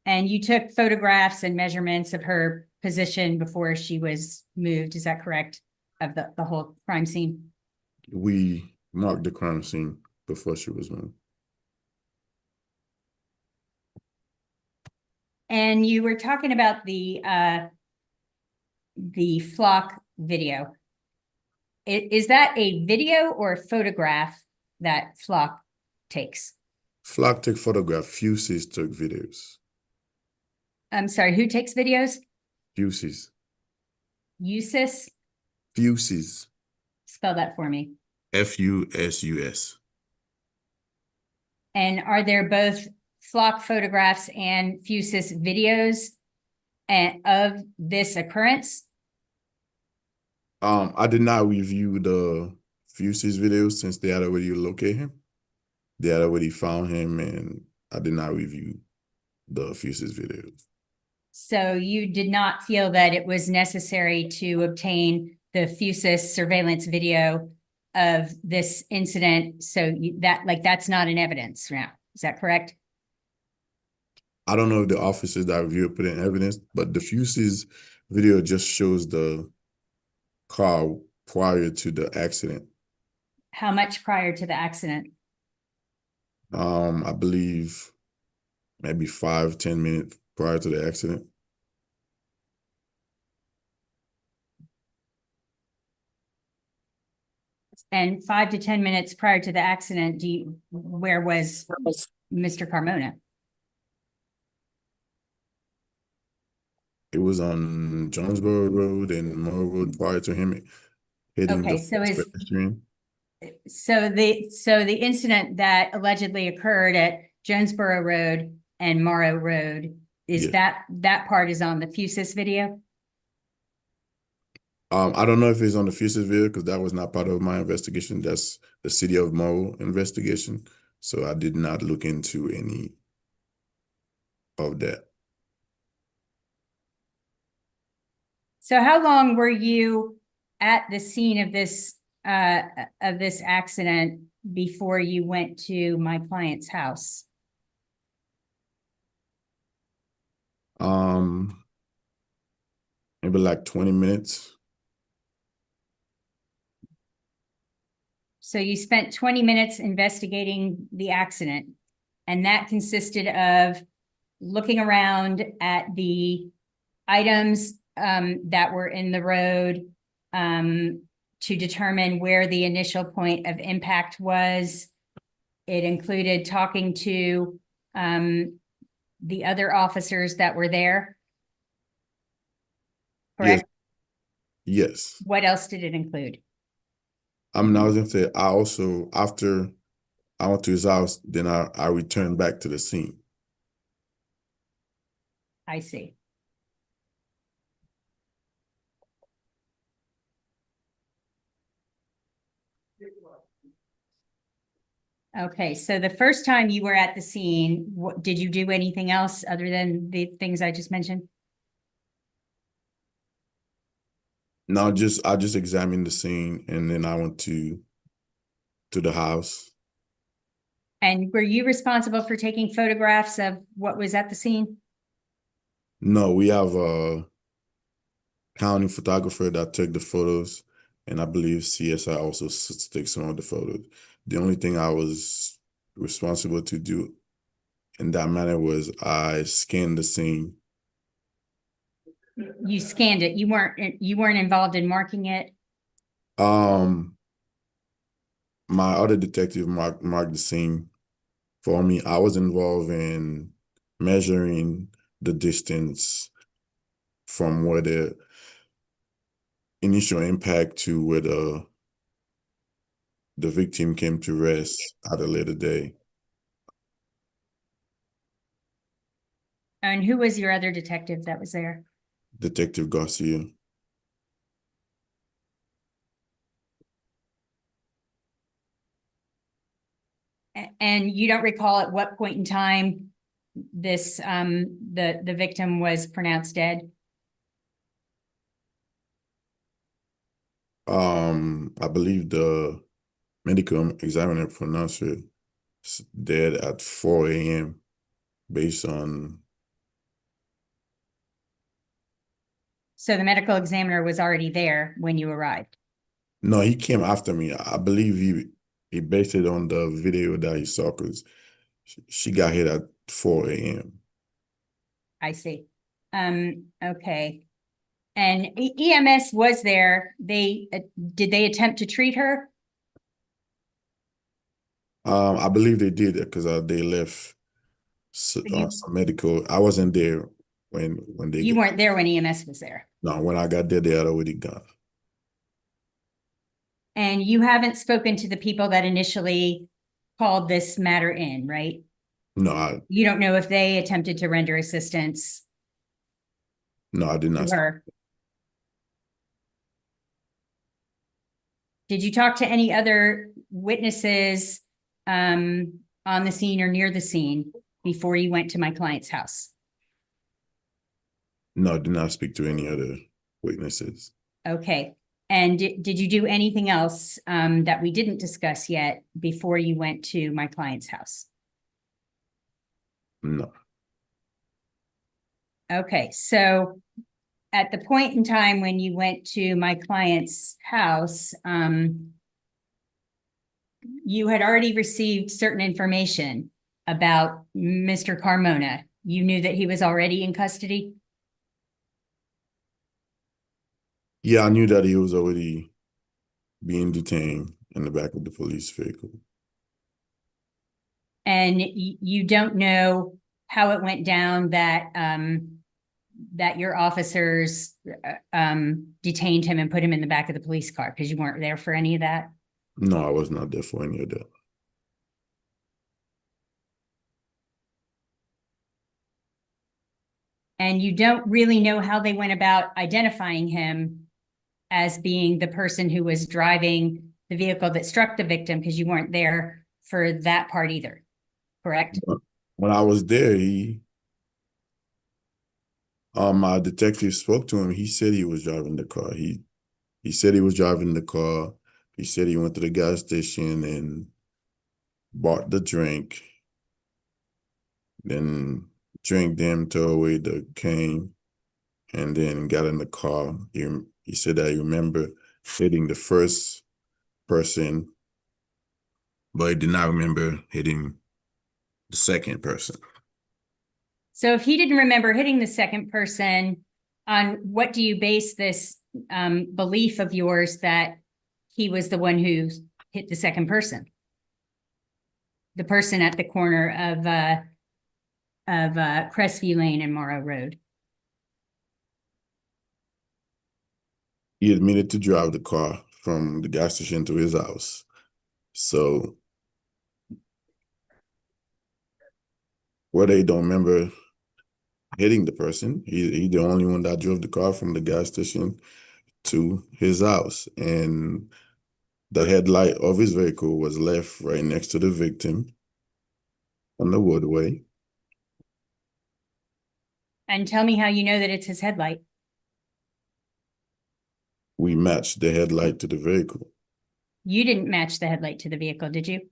Speaker 5: And you took photographs and measurements of her position before she was moved. Is that correct? Of the whole crime scene?
Speaker 3: We marked the crime scene before she was moved.
Speaker 5: And you were talking about the flock video. Is that a video or a photograph that flock takes?
Speaker 3: Flock took photograph. Fuses took videos.
Speaker 5: I'm sorry, who takes videos?
Speaker 3: Fuses.
Speaker 5: USIS?
Speaker 3: Fuses.
Speaker 5: Spell that for me.
Speaker 3: Fusus.
Speaker 5: And are there both flock photographs and Fusus videos of this occurrence?
Speaker 3: I did not review the Fuses videos since they had already located him. They had already found him, and I did not review the Fuses videos.
Speaker 5: So you did not feel that it was necessary to obtain the Fusus surveillance video of this incident, so that's not an evidence now. Is that correct?
Speaker 3: I don't know if the officers that reviewed put in evidence, but the Fuses video just shows the car prior to the accident.
Speaker 5: How much prior to the accident?
Speaker 3: I believe maybe 5-10 minutes prior to the accident.
Speaker 5: And 5 to 10 minutes prior to the accident, where was Mr. Carmona?
Speaker 3: It was on Jonesboro Road and Monroe Road prior to him hitting
Speaker 5: Okay,
Speaker 3: the pedestrian.
Speaker 5: So the incident that allegedly occurred at Jonesboro Road and Morrow Road, is
Speaker 3: Yeah.
Speaker 5: that part is on the Fusus video?
Speaker 3: I don't know if it's on the Fuses video because that was not part of my investigation. That's the City of Morrow investigation. So I did not look into any of that.
Speaker 5: So how long were you at the scene of this accident before you went to my client's house?
Speaker 3: Maybe like 20 minutes.
Speaker 5: So you spent 20 minutes investigating the accident, and that consisted of looking around at the items that were in the road to determine where the initial point of impact was. It included talking to the other officers that were there?
Speaker 3: Yes.
Speaker 5: Correct?
Speaker 3: Yes.
Speaker 5: What else did it include?
Speaker 3: I was gonna say, I also, after I went to his house, then I returned back to the scene.
Speaker 5: I see. Okay, so the first time you were at the scene, what, did you do anything else other than the things I just mentioned?
Speaker 3: No, I just examined the scene, and then I went to the house.
Speaker 5: And were you responsible for taking photographs of what was at the scene?
Speaker 3: No, we have a county photographer that took the photos, and I believe CSI also took some of the photos. The only thing I was responsible to do in that manner was I scanned the scene.
Speaker 5: You scanned it. You weren't involved in marking it.
Speaker 3: My other detective marked the scene for me. I was involved in measuring the distance from where the initial impact to where the victim came to rest at a later day.
Speaker 5: And who was your other detective that was there?
Speaker 3: Detective Garcia.
Speaker 5: And you don't recall at what point in time this the victim was pronounced dead?
Speaker 3: I believe the medical examiner pronounced it dead at 4 a.m. based on.
Speaker 5: So the medical examiner was already there when you arrived?
Speaker 3: No, he came after me. I believe he based it on the video that he saw, because she got hit at 4 a.m.
Speaker 5: I see. Okay. And EMS was there. Did they attempt to treat her?
Speaker 3: I believe they did it because they left some medical. I wasn't there when they.
Speaker 5: You weren't there when EMS was there.
Speaker 3: No, when I got there, they had already gone.
Speaker 5: And you haven't spoken to the people that initially called this matter in, right?
Speaker 3: No,
Speaker 5: You don't know if they attempted to render assistance
Speaker 3: I did
Speaker 5: to
Speaker 3: not.
Speaker 5: her. Did you talk to any other witnesses on the scene or near the scene before you went to my client's house?
Speaker 3: No, I did not speak to any other witnesses.
Speaker 5: Okay. And did you do anything else that we didn't discuss yet before you went to my client's house?
Speaker 3: No.
Speaker 5: Okay, so at the point in time when you went to my client's house, you had already received certain information about Mr. Carmona. You knew that he was already in custody?
Speaker 3: Yeah, I knew that he was already being detained in the back of the police vehicle.
Speaker 5: And you don't know how it went down that that your officers detained him and put him in the back of the police car, because you weren't there for any of that?
Speaker 3: No, I was not there for any of that.
Speaker 5: And you don't really know how they went about identifying him as being the person who was driving the vehicle that struck the victim, because you weren't there for that part either, correct?
Speaker 3: When I was there, my detective spoke to him. He said he was driving the car. He said he was driving the car. He said he went to the gas station and bought the drink, then drank them, threw away the cane, and then got in the car. He said that he remembered hitting the first person, but he did not remember hitting the second person.
Speaker 5: So if he didn't remember hitting the second person, on what do you base this belief of yours that he was the one who hit the second person? The person at the corner Crestview Lane and Morrow Road?
Speaker 3: He admitted to drive the car from the gas station to his house. So whether he don't remember hitting the person, he the only one that drove the car from the gas station to his house. And the headlight of his vehicle was left right next to the victim on the roadway.
Speaker 5: And tell me how you know that it's his headlight.
Speaker 3: We matched the headlight to the vehicle.
Speaker 5: You didn't match the headlight to the vehicle, did you?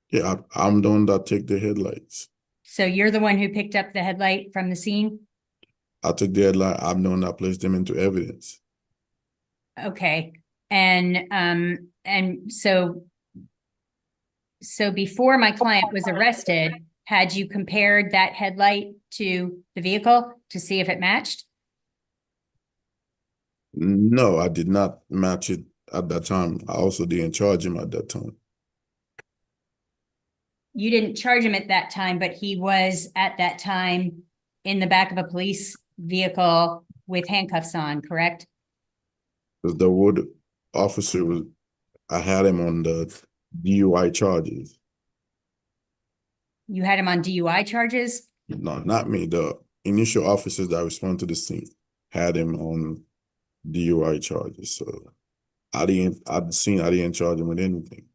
Speaker 3: Yeah, I'm the one that take the headlights.
Speaker 5: So you're the one who picked up the headlight from the scene?
Speaker 3: I took the headlight. I'm the one that placed them into evidence.
Speaker 5: Okay. And so before my client was arrested, had you compared that headlight to the vehicle to see if it matched?
Speaker 3: No, I did not match it at that time. I also didn't charge him at that time.
Speaker 5: You didn't charge him at that time, but he was at that time in the back of a police vehicle with handcuffs on, correct?
Speaker 3: Because the road officer was, I had him on the DUI charges.
Speaker 5: You had him on DUI charges?
Speaker 3: No, not me. The initial officers that responded to the scene had him on DUI charges. So I didn't charge him with anything.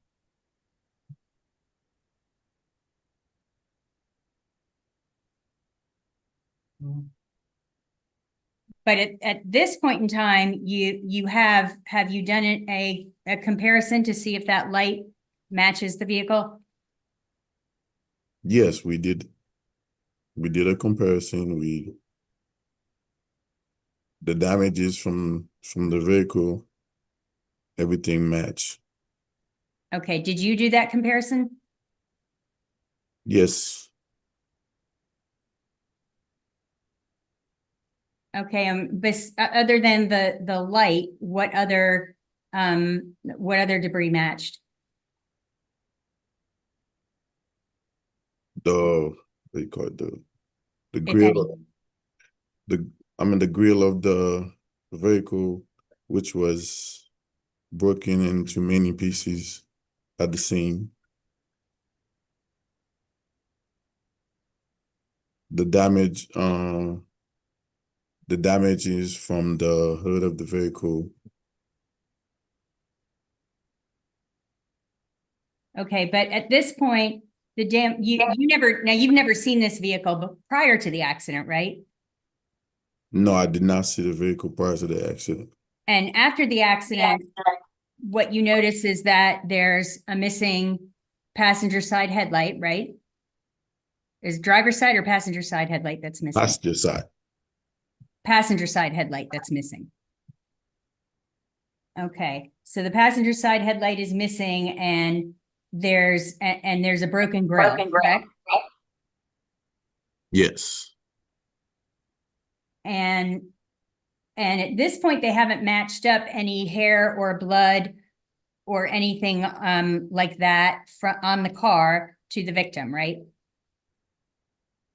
Speaker 5: But at this point in time, have you done a comparison to see if that light matches the vehicle?
Speaker 3: Yes, we did. We did a comparison. The damages from the vehicle, everything matched.
Speaker 5: Okay, did you do that comparison?
Speaker 3: Yes.
Speaker 5: Okay, but other than the light, what other debris matched?
Speaker 3: What do you call it? The
Speaker 5: If
Speaker 3: grill,
Speaker 5: any.
Speaker 3: the grill of the vehicle, which was broken into many pieces at the scene. The damage is from the hood of the vehicle.
Speaker 5: Okay, but at this point, you've never seen this vehicle prior to the accident, right?
Speaker 3: No, I did not see the vehicle prior to the accident.
Speaker 5: And after the accident, what you notice is that there's a missing passenger side headlight, right? Is driver's side or passenger side headlight that's missing?
Speaker 3: Passenger side.
Speaker 5: Passenger side headlight that's missing. Okay, so the passenger side headlight is missing, and there's a broken grill, correct?
Speaker 3: Yes.
Speaker 5: And at this point, they haven't matched up any hair or blood or anything like that on the car to the victim, right?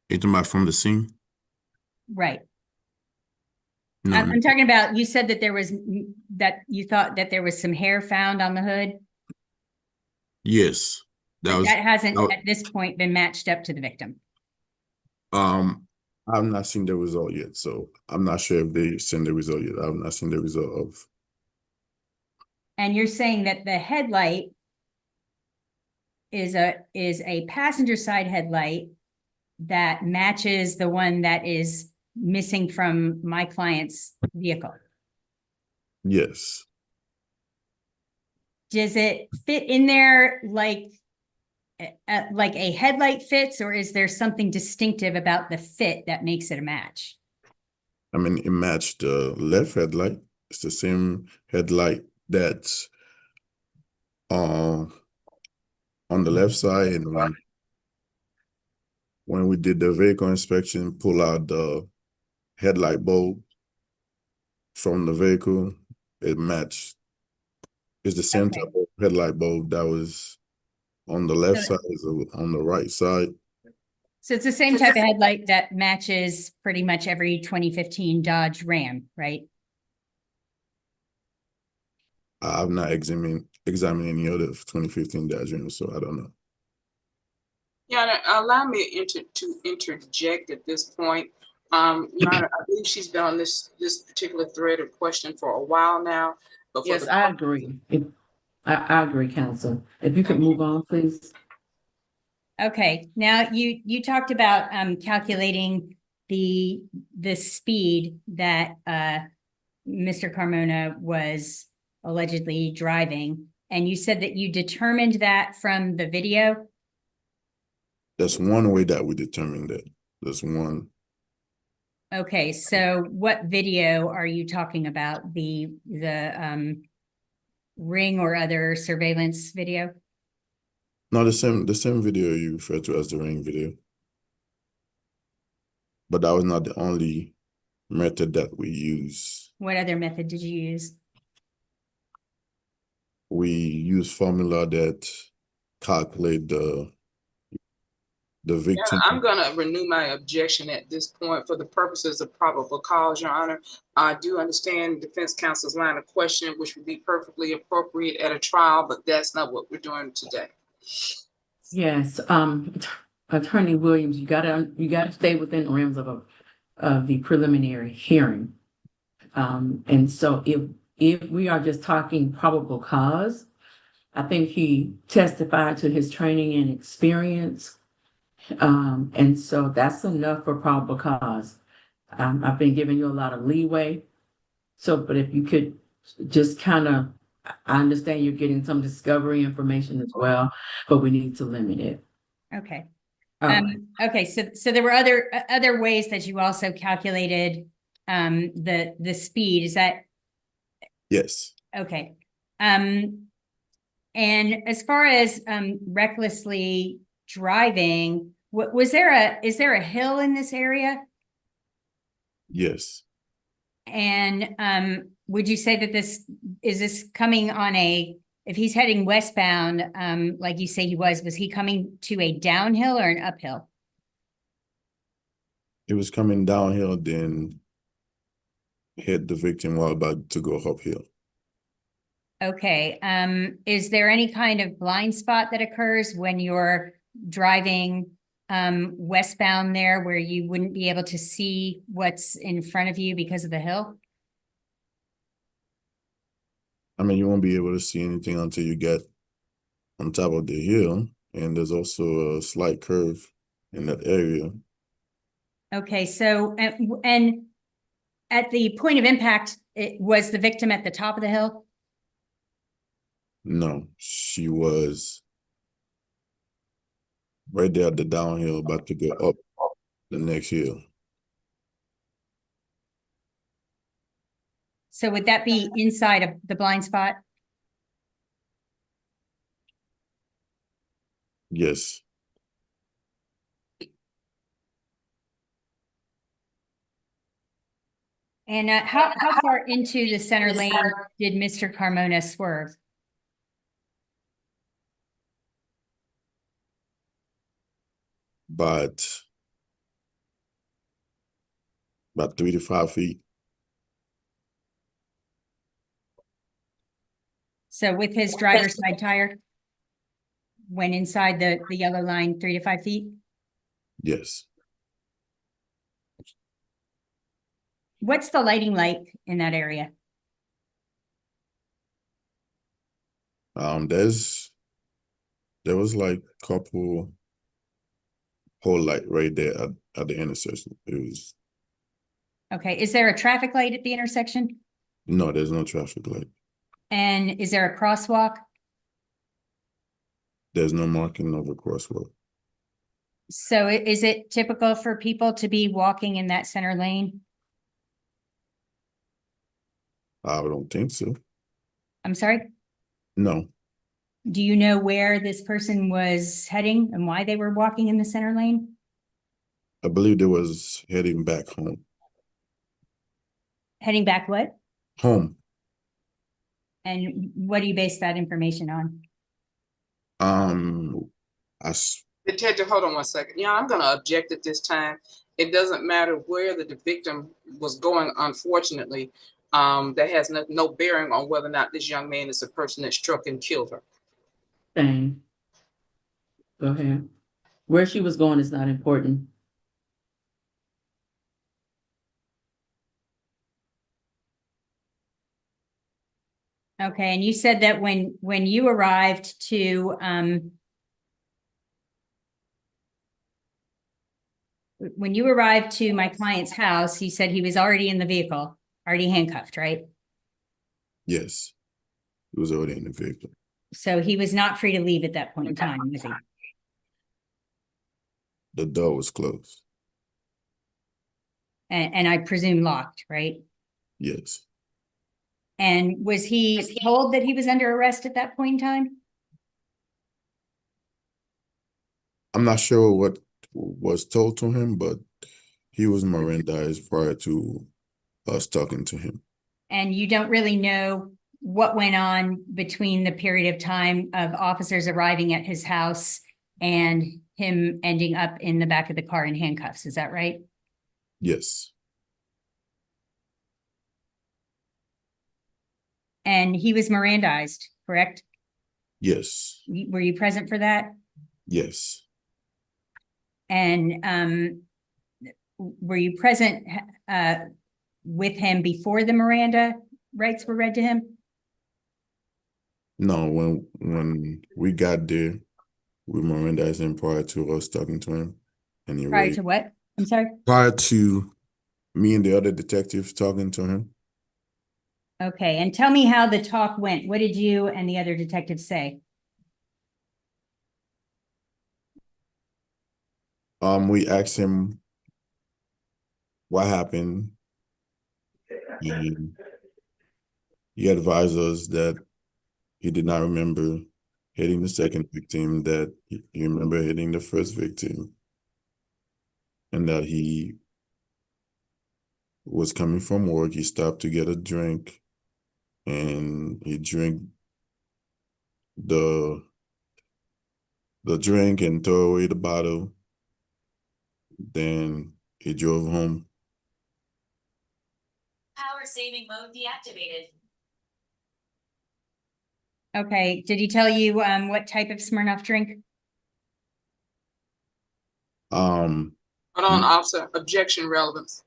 Speaker 3: You're talking about from the scene?
Speaker 5: Right.
Speaker 3: No,
Speaker 5: I'm talking about, you said that you thought that there was some hair found on the hood.
Speaker 3: yes.
Speaker 5: That hasn't at this point been matched up to the victim.
Speaker 3: I've not seen the result yet, so I'm not sure if they sent the result yet. I've not seen the result of.
Speaker 5: And you're saying that the headlight is a passenger side headlight that matches the one that is missing from my client's vehicle.
Speaker 3: Yes.
Speaker 5: Does it fit in there like a headlight fits, or is there something distinctive about the fit that makes it a match?
Speaker 3: I mean, it matched the left headlight. It's the same headlight that's on the left side, and when we did the vehicle inspection, pull out the headlight bulb from the vehicle, it matched. It's the same type of headlight bulb that was on the left side as on the right side.
Speaker 5: So it's the same type of headlight that matches pretty much every 2015 Dodge Ram, right?
Speaker 3: I've not examined any other 2015 Dodge Ram, so I don't know.
Speaker 2: Yeah, allow me to interject at this point. Your Honor, I believe she's been on this particular thread of question for a while now. But for
Speaker 1: Yes,
Speaker 2: the
Speaker 1: I agree. I agree, counsel. If you could move on, please.
Speaker 5: Okay, now you talked about calculating the speed that Mr. Carmona was allegedly driving, and you said that you determined that from the video.
Speaker 3: That's one way that we determined that. That's one.
Speaker 5: Okay, so what video are you talking about? The Ring or other surveillance video?
Speaker 3: No, the same video you refer to as the Ring video. But that was not the only method that we use.
Speaker 5: What other method did you use?
Speaker 3: We use formula that calculate the victim.
Speaker 2: I'm gonna renew my objection at this point for the purposes of probable cause, Your Honor. I do understand defense counsel's line of question, which would be perfectly appropriate at a trial, but that's not what we're doing today.
Speaker 1: Yes, Attorney Williams, you gotta stay within the realms of the preliminary hearing. And so if we are just talking probable cause, I think he testified to his training and experience. And so that's enough for probable cause. I've been giving you a lot of leeway. So, but if you could just kind of, I understand you're getting some discovery information as well, but we need to limit it.
Speaker 5: Okay.
Speaker 1: All right.
Speaker 5: Okay, so there were other ways that you also calculated the speed. Is that
Speaker 3: Yes.
Speaker 5: okay? And as far as recklessly driving, is there a hill in this area?
Speaker 3: Yes.
Speaker 5: And would you say that this coming on if he's heading westbound, like you say he was he coming to a downhill or an uphill?
Speaker 3: It was coming downhill, then hit the victim while about to go uphill.
Speaker 5: Okay. Is there any kind of blind spot that occurs when you're driving westbound there where you wouldn't be able to see what's in front of you because of the hill?
Speaker 3: I mean, you won't be able to see anything until you get on top of the hill, and there's also a slight curve in that area.
Speaker 5: Okay, so and at the point of impact, was the victim at the top of the hill?
Speaker 3: No, she was right there at the downhill, about to go up the next hill.
Speaker 5: So would that be inside of the blind spot?
Speaker 3: Yes.
Speaker 5: And how far into the center lane did Mr. Carmona swerve?
Speaker 3: But about 3 to 5 feet.
Speaker 5: So with his driver's side tire, went inside the yellow line 3 to 5 feet?
Speaker 3: Yes.
Speaker 5: What's the lighting like in that area?
Speaker 3: There was like a couple pole light right there at the intersection. It was.
Speaker 5: Okay, is there a traffic light at the intersection?
Speaker 3: No, there's no traffic light.
Speaker 5: And is there a crosswalk?
Speaker 3: There's no marking of a crosswalk.
Speaker 5: So is it typical for people to be walking in that center lane?
Speaker 3: I don't think so.
Speaker 5: I'm sorry?
Speaker 3: No.
Speaker 5: Do you know where this person was heading and why they were walking in the center lane?
Speaker 3: I believe they was heading back home.
Speaker 5: Heading back what?
Speaker 3: Home.
Speaker 5: And what do you base that information on?
Speaker 2: Detective, hold on one second. Yeah, I'm gonna object at this time. It doesn't matter where the victim was going, unfortunately. That has no bearing on whether or not this young man is the person that struck and killed her.
Speaker 1: Same. Go ahead. Where she was going is not important.
Speaker 5: Okay, and you said that when you arrived to, when you arrived to my client's house, you said he was already in the vehicle, already handcuffed, right?
Speaker 3: Yes. It was already in the vehicle.
Speaker 5: So he was not free to leave at that point in time, was he?
Speaker 3: The door was closed.
Speaker 5: And I presume locked, right?
Speaker 3: Yes.
Speaker 5: And was he told that he was under arrest at that point in time?
Speaker 3: I'm not sure what was told to him, but he was Mirandized prior to us talking to him.
Speaker 5: And you don't really know what went on between the period of time of officers arriving at his house and him ending up in the back of the car in handcuffs, is that right?
Speaker 3: Yes.
Speaker 5: And he was Mirandized, correct?
Speaker 3: Yes.
Speaker 5: Were you present for that?
Speaker 3: Yes.
Speaker 5: And were you present with him before the Miranda rights were read to him?
Speaker 3: No, when we got there, we Mirandized him prior to us talking to him. And he
Speaker 5: Prior to what? I'm sorry?
Speaker 3: prior to me and the other detectives talking to him.
Speaker 5: Okay, and tell me how the talk went. What did you and the other detectives say?
Speaker 3: We asked him what happened. He advised us that he did not remember hitting the second victim, that he remember hitting the first victim, and that he was coming from work. He stopped to get a drink, and he drank the drink and throw away the bottle. Then he drove home.
Speaker 6: Power saving mode deactivated.
Speaker 5: Okay, did he tell you what type of Smirnoff drink?
Speaker 3: Um,
Speaker 2: Hold on, officer, objection relevance.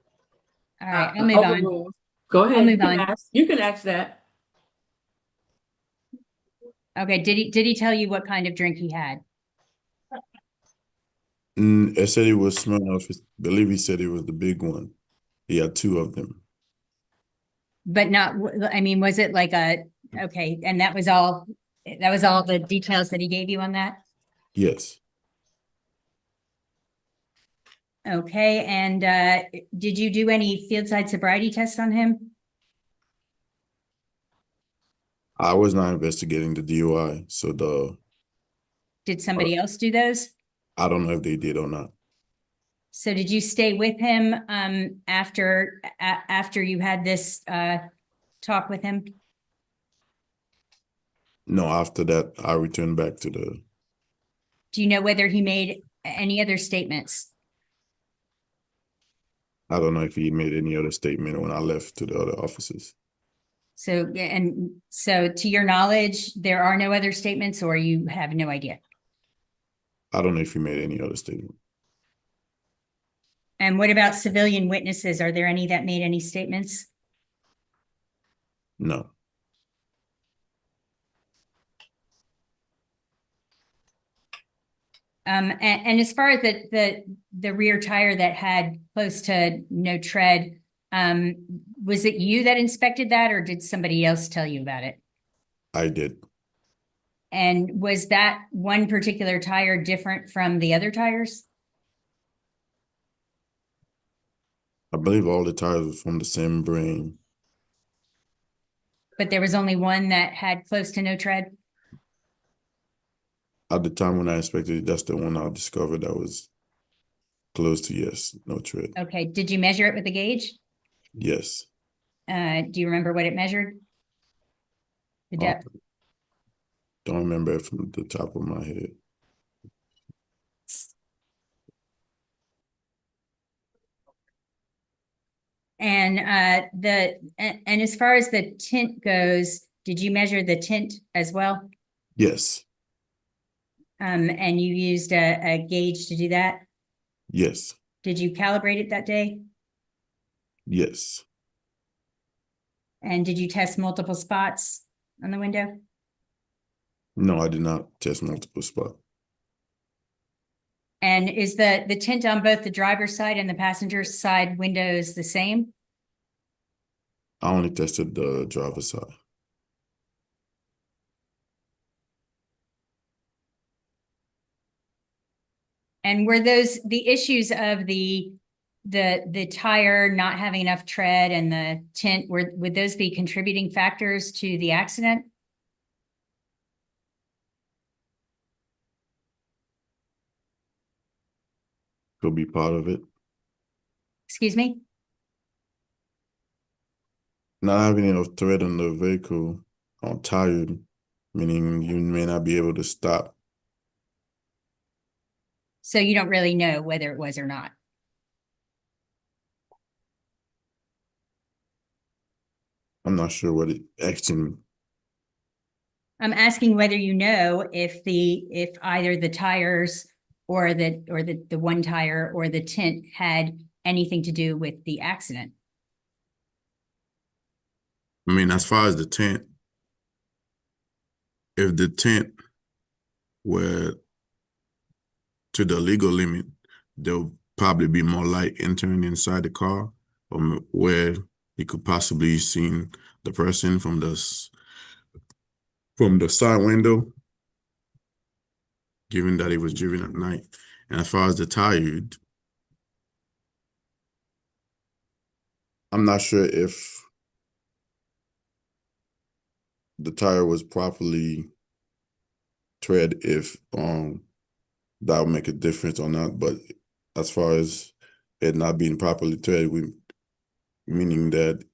Speaker 5: All right, I'll move on.
Speaker 1: Overruled. Go ahead.
Speaker 5: I'll
Speaker 1: You
Speaker 5: move
Speaker 1: can
Speaker 5: on.
Speaker 1: ask- You can ask that.
Speaker 5: Okay, did he tell you what kind of drink he had?
Speaker 3: I said it was Smirnoff. I believe he said it was the big one. He had two of them.
Speaker 5: But not, I mean, was it like okay, and that was all the details that he gave you on that?
Speaker 3: Yes.
Speaker 5: Okay, and did you do any field side sobriety tests on him?
Speaker 3: I was not investigating the DUI, so
Speaker 5: Did somebody else do those?
Speaker 3: I don't know if they did or not.
Speaker 5: So did you stay with him after you had this talk with him?
Speaker 3: No, after that, I returned back to
Speaker 5: Do you know whether he made any other statements?
Speaker 3: I don't know if he made any other statement when I left to the other offices.
Speaker 5: So, and so to your knowledge, there are no other statements, or you have no idea?
Speaker 3: I don't know if he made any other statement.
Speaker 5: And what about civilian witnesses? Are there any that made any statements?
Speaker 3: No.
Speaker 5: And as far as the rear tire that had close to no tread, was it you that inspected that, or did somebody else tell you about it?
Speaker 3: I did.
Speaker 5: And was that one particular tire different from the other tires?
Speaker 3: I believe all the tires were from the same brand.
Speaker 5: But there was only one that had close to no tread?
Speaker 3: At the time when I inspected it, that's the one I discovered that was close to yes, no tread.
Speaker 5: Okay, did you measure it with a gauge?
Speaker 3: Yes.
Speaker 5: Do you remember what it measured? The depth?
Speaker 3: Don't remember it from the top of my head.
Speaker 5: And and as far as the tint goes, did you measure the tint as well?
Speaker 3: Yes.
Speaker 5: And you used a gauge to do that?
Speaker 3: Yes.
Speaker 5: Did you calibrate it that day?
Speaker 3: Yes.
Speaker 5: And did you test multiple spots on the window?
Speaker 3: No, I did not test multiple spots.
Speaker 5: And is the tint on both the driver's side and the passenger side windows the same?
Speaker 3: I only tested the driver's side.
Speaker 5: And were those the issues of the tire not having enough tread and the tint, would those be contributing factors to the accident?
Speaker 3: Could be part of it.
Speaker 5: Excuse me?
Speaker 3: Not having enough thread on the vehicle on tired, meaning you may not be able to stop.
Speaker 5: So you don't really know whether it was or not.
Speaker 3: I'm not sure what it actually.
Speaker 5: I'm asking whether you know if either the tires or the one tire or the tint had anything to do with the accident.
Speaker 3: I mean, as far as the tent, if the tent were to the legal limit, there'll probably be more light entering inside the car, where you could possibly see the person from the side window, given that it was driven at night. And as far as the tire, I'm not sure if the tire was properly tread, if that would make a difference or not. But as far as it not being properly tread, meaning that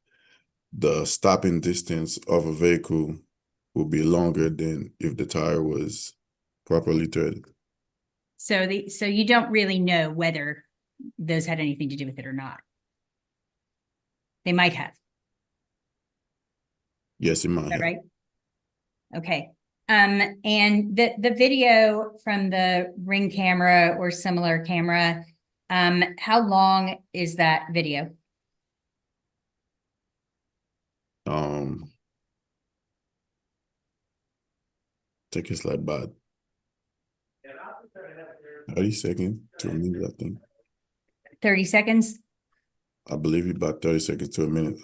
Speaker 3: the stopping distance of a vehicle will be longer than if the tire was properly treaded.
Speaker 5: So you don't really know whether those had anything to do with it or not. They might have.
Speaker 3: Yes, it might
Speaker 5: Is that
Speaker 3: have.
Speaker 5: right? Okay. And the video from the Ring camera or similar camera, how long is that video?
Speaker 3: I think it's like about 30 seconds to a minute, I think.
Speaker 5: 30 seconds?
Speaker 3: I believe it's about 30 seconds to a minute.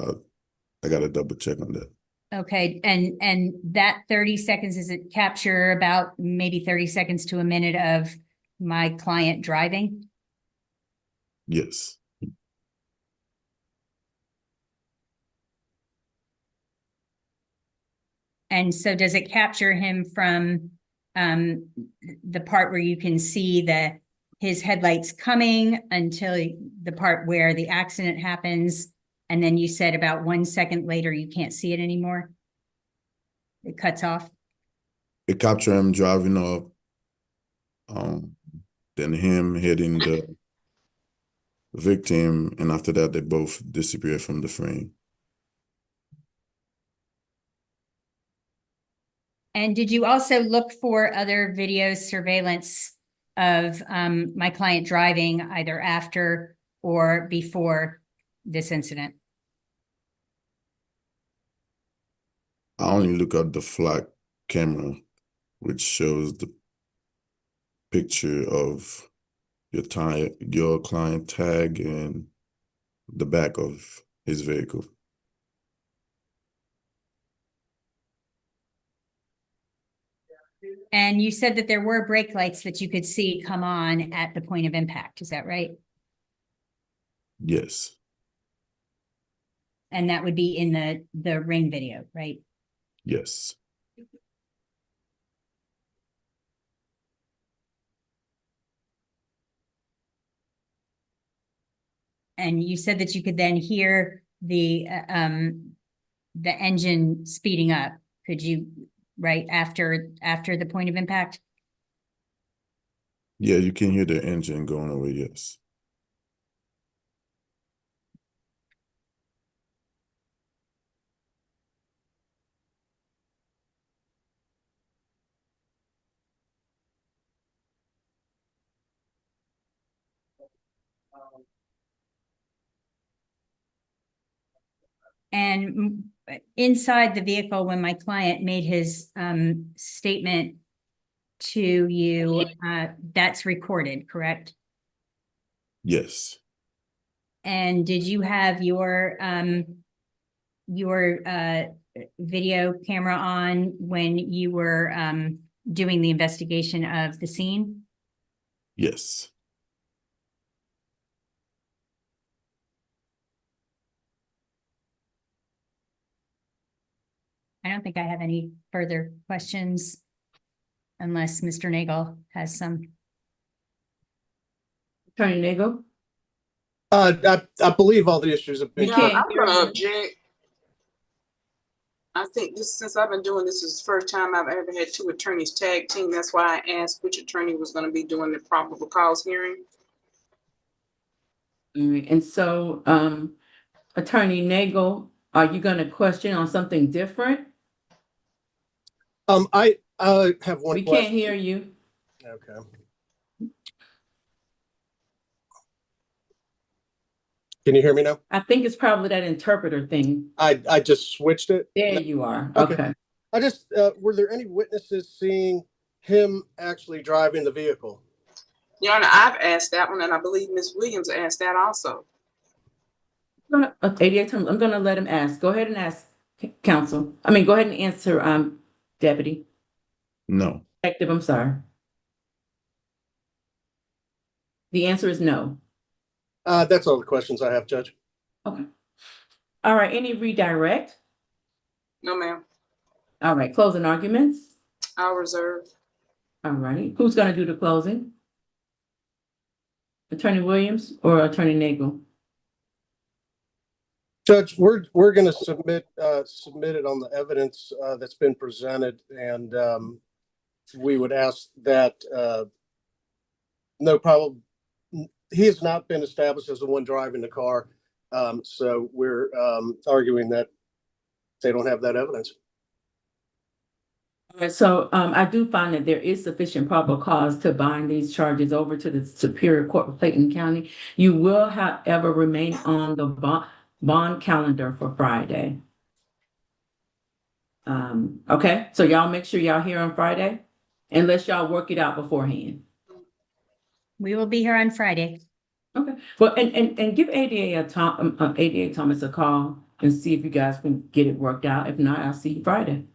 Speaker 3: I gotta double check on that.
Speaker 5: Okay, and that 30 seconds, does it capture about maybe 30 seconds to a minute of my client driving?
Speaker 3: Yes.
Speaker 5: And so does it capture him from the part where you can see his headlights coming until the part where the accident happens? And then you said about 1 second later, you can't see it anymore? It cuts off?
Speaker 3: It captured him driving up, then him hitting the victim, and after that, they both disappeared from the frame.
Speaker 5: And did you also look for other video surveillance of my client driving either after or before this incident?
Speaker 3: I only look at the flat camera, which shows the picture of your client tag and the back of his vehicle.
Speaker 5: And you said that there were brake lights that you could see come on at the point of impact. Is that right?
Speaker 3: Yes.
Speaker 5: And that would be in the Ring video, right?
Speaker 3: Yes.
Speaker 5: And you said that you could then hear the engine speeding up. Could you, right after the point of impact?
Speaker 3: Yeah, you can hear the engine going away, yes.
Speaker 5: And inside the vehicle, when my client made his statement to you, that's recorded, correct?
Speaker 3: Yes.
Speaker 5: And did you have your video camera on when you were doing the investigation of the scene?
Speaker 3: Yes.
Speaker 5: I don't think I have any further questions unless Mr. Nagel has some.
Speaker 1: Attorney Nagel?
Speaker 7: I believe all the issues have been.
Speaker 1: We
Speaker 2: Yeah,
Speaker 1: can't
Speaker 2: I'm
Speaker 1: hear
Speaker 2: gonna
Speaker 1: you.
Speaker 2: object. I think this, since I've been doing this is the first time I've ever had two attorneys tag team. That's why I asked which attorney was gonna be doing the probable cause hearing.
Speaker 1: All right, and so, Attorney Nagel, are you gonna question on something different?
Speaker 7: I have one
Speaker 1: We
Speaker 7: question.
Speaker 1: can't hear you.
Speaker 7: Okay. Can you hear me now?
Speaker 1: I think it's probably that interpreter thing.
Speaker 7: I just switched it.
Speaker 1: There
Speaker 7: No.
Speaker 1: you are.
Speaker 7: Okay.
Speaker 1: Okay.
Speaker 7: I just, were there any witnesses seeing him actually driving the vehicle?
Speaker 2: Your Honor, I've asked that one, and I believe Ms. Williams asked that also.
Speaker 1: 88 times, I'm gonna let him ask. Go ahead and ask counsel. Go ahead and answer, deputy.
Speaker 3: No.
Speaker 1: Detective, I'm sorry. The answer is no.
Speaker 7: That's all the questions I have, Judge.
Speaker 1: Okay. All right, any redirect?
Speaker 2: No, ma'am,
Speaker 1: All right, closing arguments?
Speaker 2: I'll reserve.
Speaker 1: All righty, who's gonna do the closing? Attorney Williams or Attorney Nagel?
Speaker 7: Judge, we're going to submit it on the evidence that's been presented, and we would ask that no problem. He has not been established as the one driving the car, so we're arguing that they don't have that evidence.
Speaker 1: All right, so I do find that there is sufficient probable cause to bind these charges over to the Superior Court of Clayton County. You will, however, remain on the bond calendar for Friday. Okay, so y'all make sure y'all here on Friday, unless y'all work it out beforehand.
Speaker 5: We will be here on Friday.
Speaker 1: Okay, well, and give ADA Thomas a call and see if you guys can get it worked out. If not, I'll see you Friday.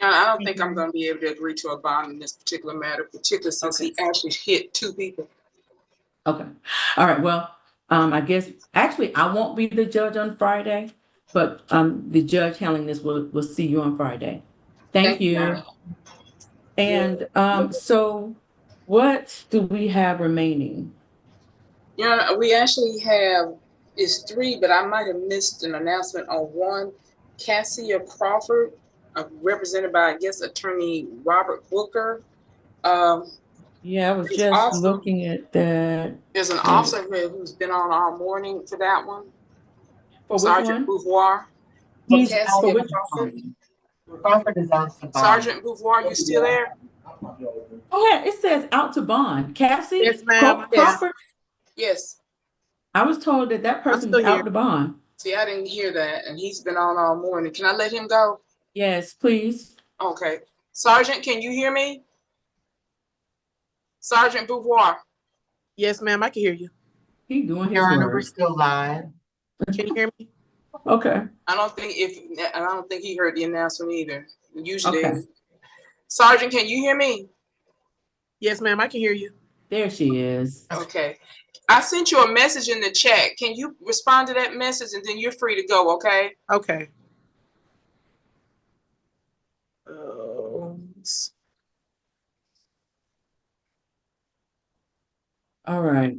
Speaker 2: Your Honor, I don't
Speaker 5: Thank
Speaker 2: think
Speaker 5: you.
Speaker 2: I'm gonna be able to agree to a bond in this particular matter, particularly since
Speaker 1: Okay.
Speaker 2: he actually hit two people.
Speaker 1: Okay, all right, well, I guess, actually, I won't be the judge on Friday, but the judge handling this will see you on Friday. Thank
Speaker 2: Your
Speaker 1: you.
Speaker 2: Honor.
Speaker 1: And so what do we have remaining?
Speaker 2: Your Honor, we actually have, it's three, but I might have missed an announcement on one. Cassia Crawford, represented by, I guess, Attorney Robert Booker.
Speaker 1: Yeah, I was
Speaker 2: It's
Speaker 1: just
Speaker 2: awesome.
Speaker 1: looking at that.
Speaker 2: There's an officer here who's been on all morning for that one.
Speaker 1: For which
Speaker 2: Sergeant
Speaker 1: one?
Speaker 2: Beauvoir.
Speaker 4: He's
Speaker 2: Cassia
Speaker 4: out
Speaker 1: which
Speaker 2: Crawford.
Speaker 4: Crawford is out to bond.
Speaker 2: Sergeant Beauvoir, you still there?
Speaker 1: Oh, yeah, it says out to bond. Cassie?
Speaker 8: Yes, ma'am.
Speaker 1: Crawford?
Speaker 2: Yes.
Speaker 1: I was told that person was
Speaker 8: still here.
Speaker 1: out to bond.
Speaker 2: See, I didn't hear that, and he's been on all morning. Can I let him go?
Speaker 1: Yes, please.
Speaker 2: Okay. Sergeant, can you hear me? Sergeant Beauvoir.
Speaker 8: Yes, ma'am. I can hear you.
Speaker 1: He doing his
Speaker 4: Your Honor, we're
Speaker 1: work.
Speaker 4: still live.
Speaker 8: Can you hear me?
Speaker 1: Okay,
Speaker 2: I don't think he heard the announcement either. Usually.
Speaker 1: okay.
Speaker 2: Sergeant, can you hear me?
Speaker 8: Yes, ma'am. I can hear you.
Speaker 1: There she is.
Speaker 2: Okay. I sent you a message in the chat. Can you respond to that message and then you're free to go, okay?
Speaker 8: Okay.
Speaker 1: All right.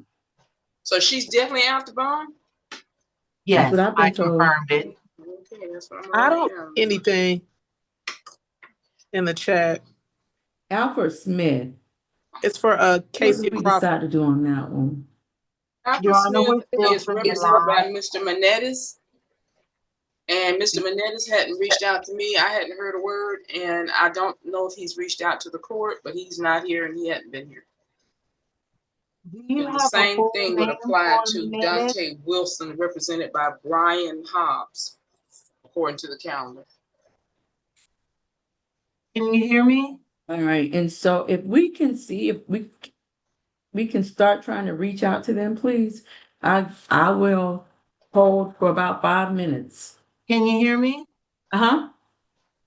Speaker 2: So she's definitely out the bond?
Speaker 4: Yes,
Speaker 1: what I've been
Speaker 4: I
Speaker 1: told.
Speaker 4: confirmed it.
Speaker 2: Okay, that's what I'm
Speaker 8: I
Speaker 2: writing
Speaker 8: don't
Speaker 2: down.
Speaker 8: see anything in the chat.
Speaker 1: Alfred Smith.
Speaker 8: It's for
Speaker 1: What
Speaker 8: Casey
Speaker 1: did we
Speaker 8: Crawford.
Speaker 1: decide to do on that one?
Speaker 2: Alfred
Speaker 4: Your Honor,
Speaker 2: Smith
Speaker 4: we're still
Speaker 2: is
Speaker 4: pretty
Speaker 2: represented by
Speaker 4: live.
Speaker 2: Mr. Menendez. And Mr. Menendez hadn't reached out to me. I hadn't heard a word, and I don't know if he's reached out to the court, but he's not here and he hadn't been here.
Speaker 4: Do you
Speaker 2: And
Speaker 4: have
Speaker 2: the
Speaker 4: a
Speaker 2: same
Speaker 4: full
Speaker 2: thing would
Speaker 4: name
Speaker 2: apply
Speaker 4: for
Speaker 2: to
Speaker 4: me,
Speaker 2: Dante Wilson, represented by Brian Hobbs, according to the calendar.
Speaker 4: Can you hear me?
Speaker 1: All right, and so if we can see if we can start trying to reach out to them, please. I will hold for about 5 minutes.
Speaker 4: Can you hear me?
Speaker 1: Uh-huh,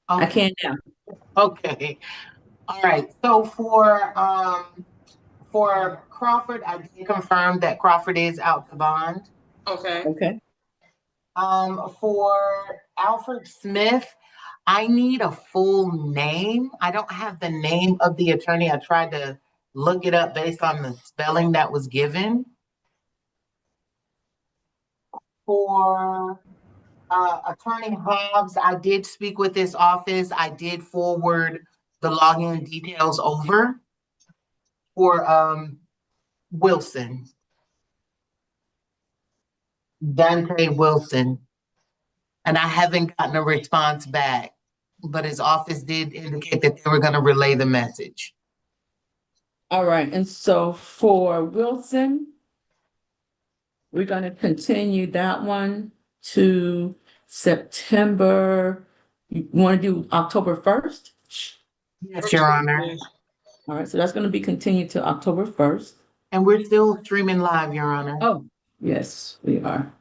Speaker 1: I
Speaker 4: Okay.
Speaker 1: can now.
Speaker 4: Okay. All right. So for Crawford, I did confirm that Crawford is out to bond.
Speaker 2: Okay,
Speaker 1: Okay.
Speaker 4: For Alfred Smith, I need a full name. I don't have the name of the attorney. I tried to look it up based on the spelling that was given. For Attorney Hobbs, I did speak with his office. I did forward the login details over for Wilson, Dante Wilson. And I haven't gotten a response back, but his office did indicate that they were going to relay the message.
Speaker 1: All right, and so for Wilson, we're gonna continue that one to September. You wanna do October 1st?
Speaker 4: Yes, Your Honor.
Speaker 1: All right, so that's gonna be continued to October 1st.
Speaker 4: And we're still streaming live, Your Honor.
Speaker 1: Oh, yes, we are.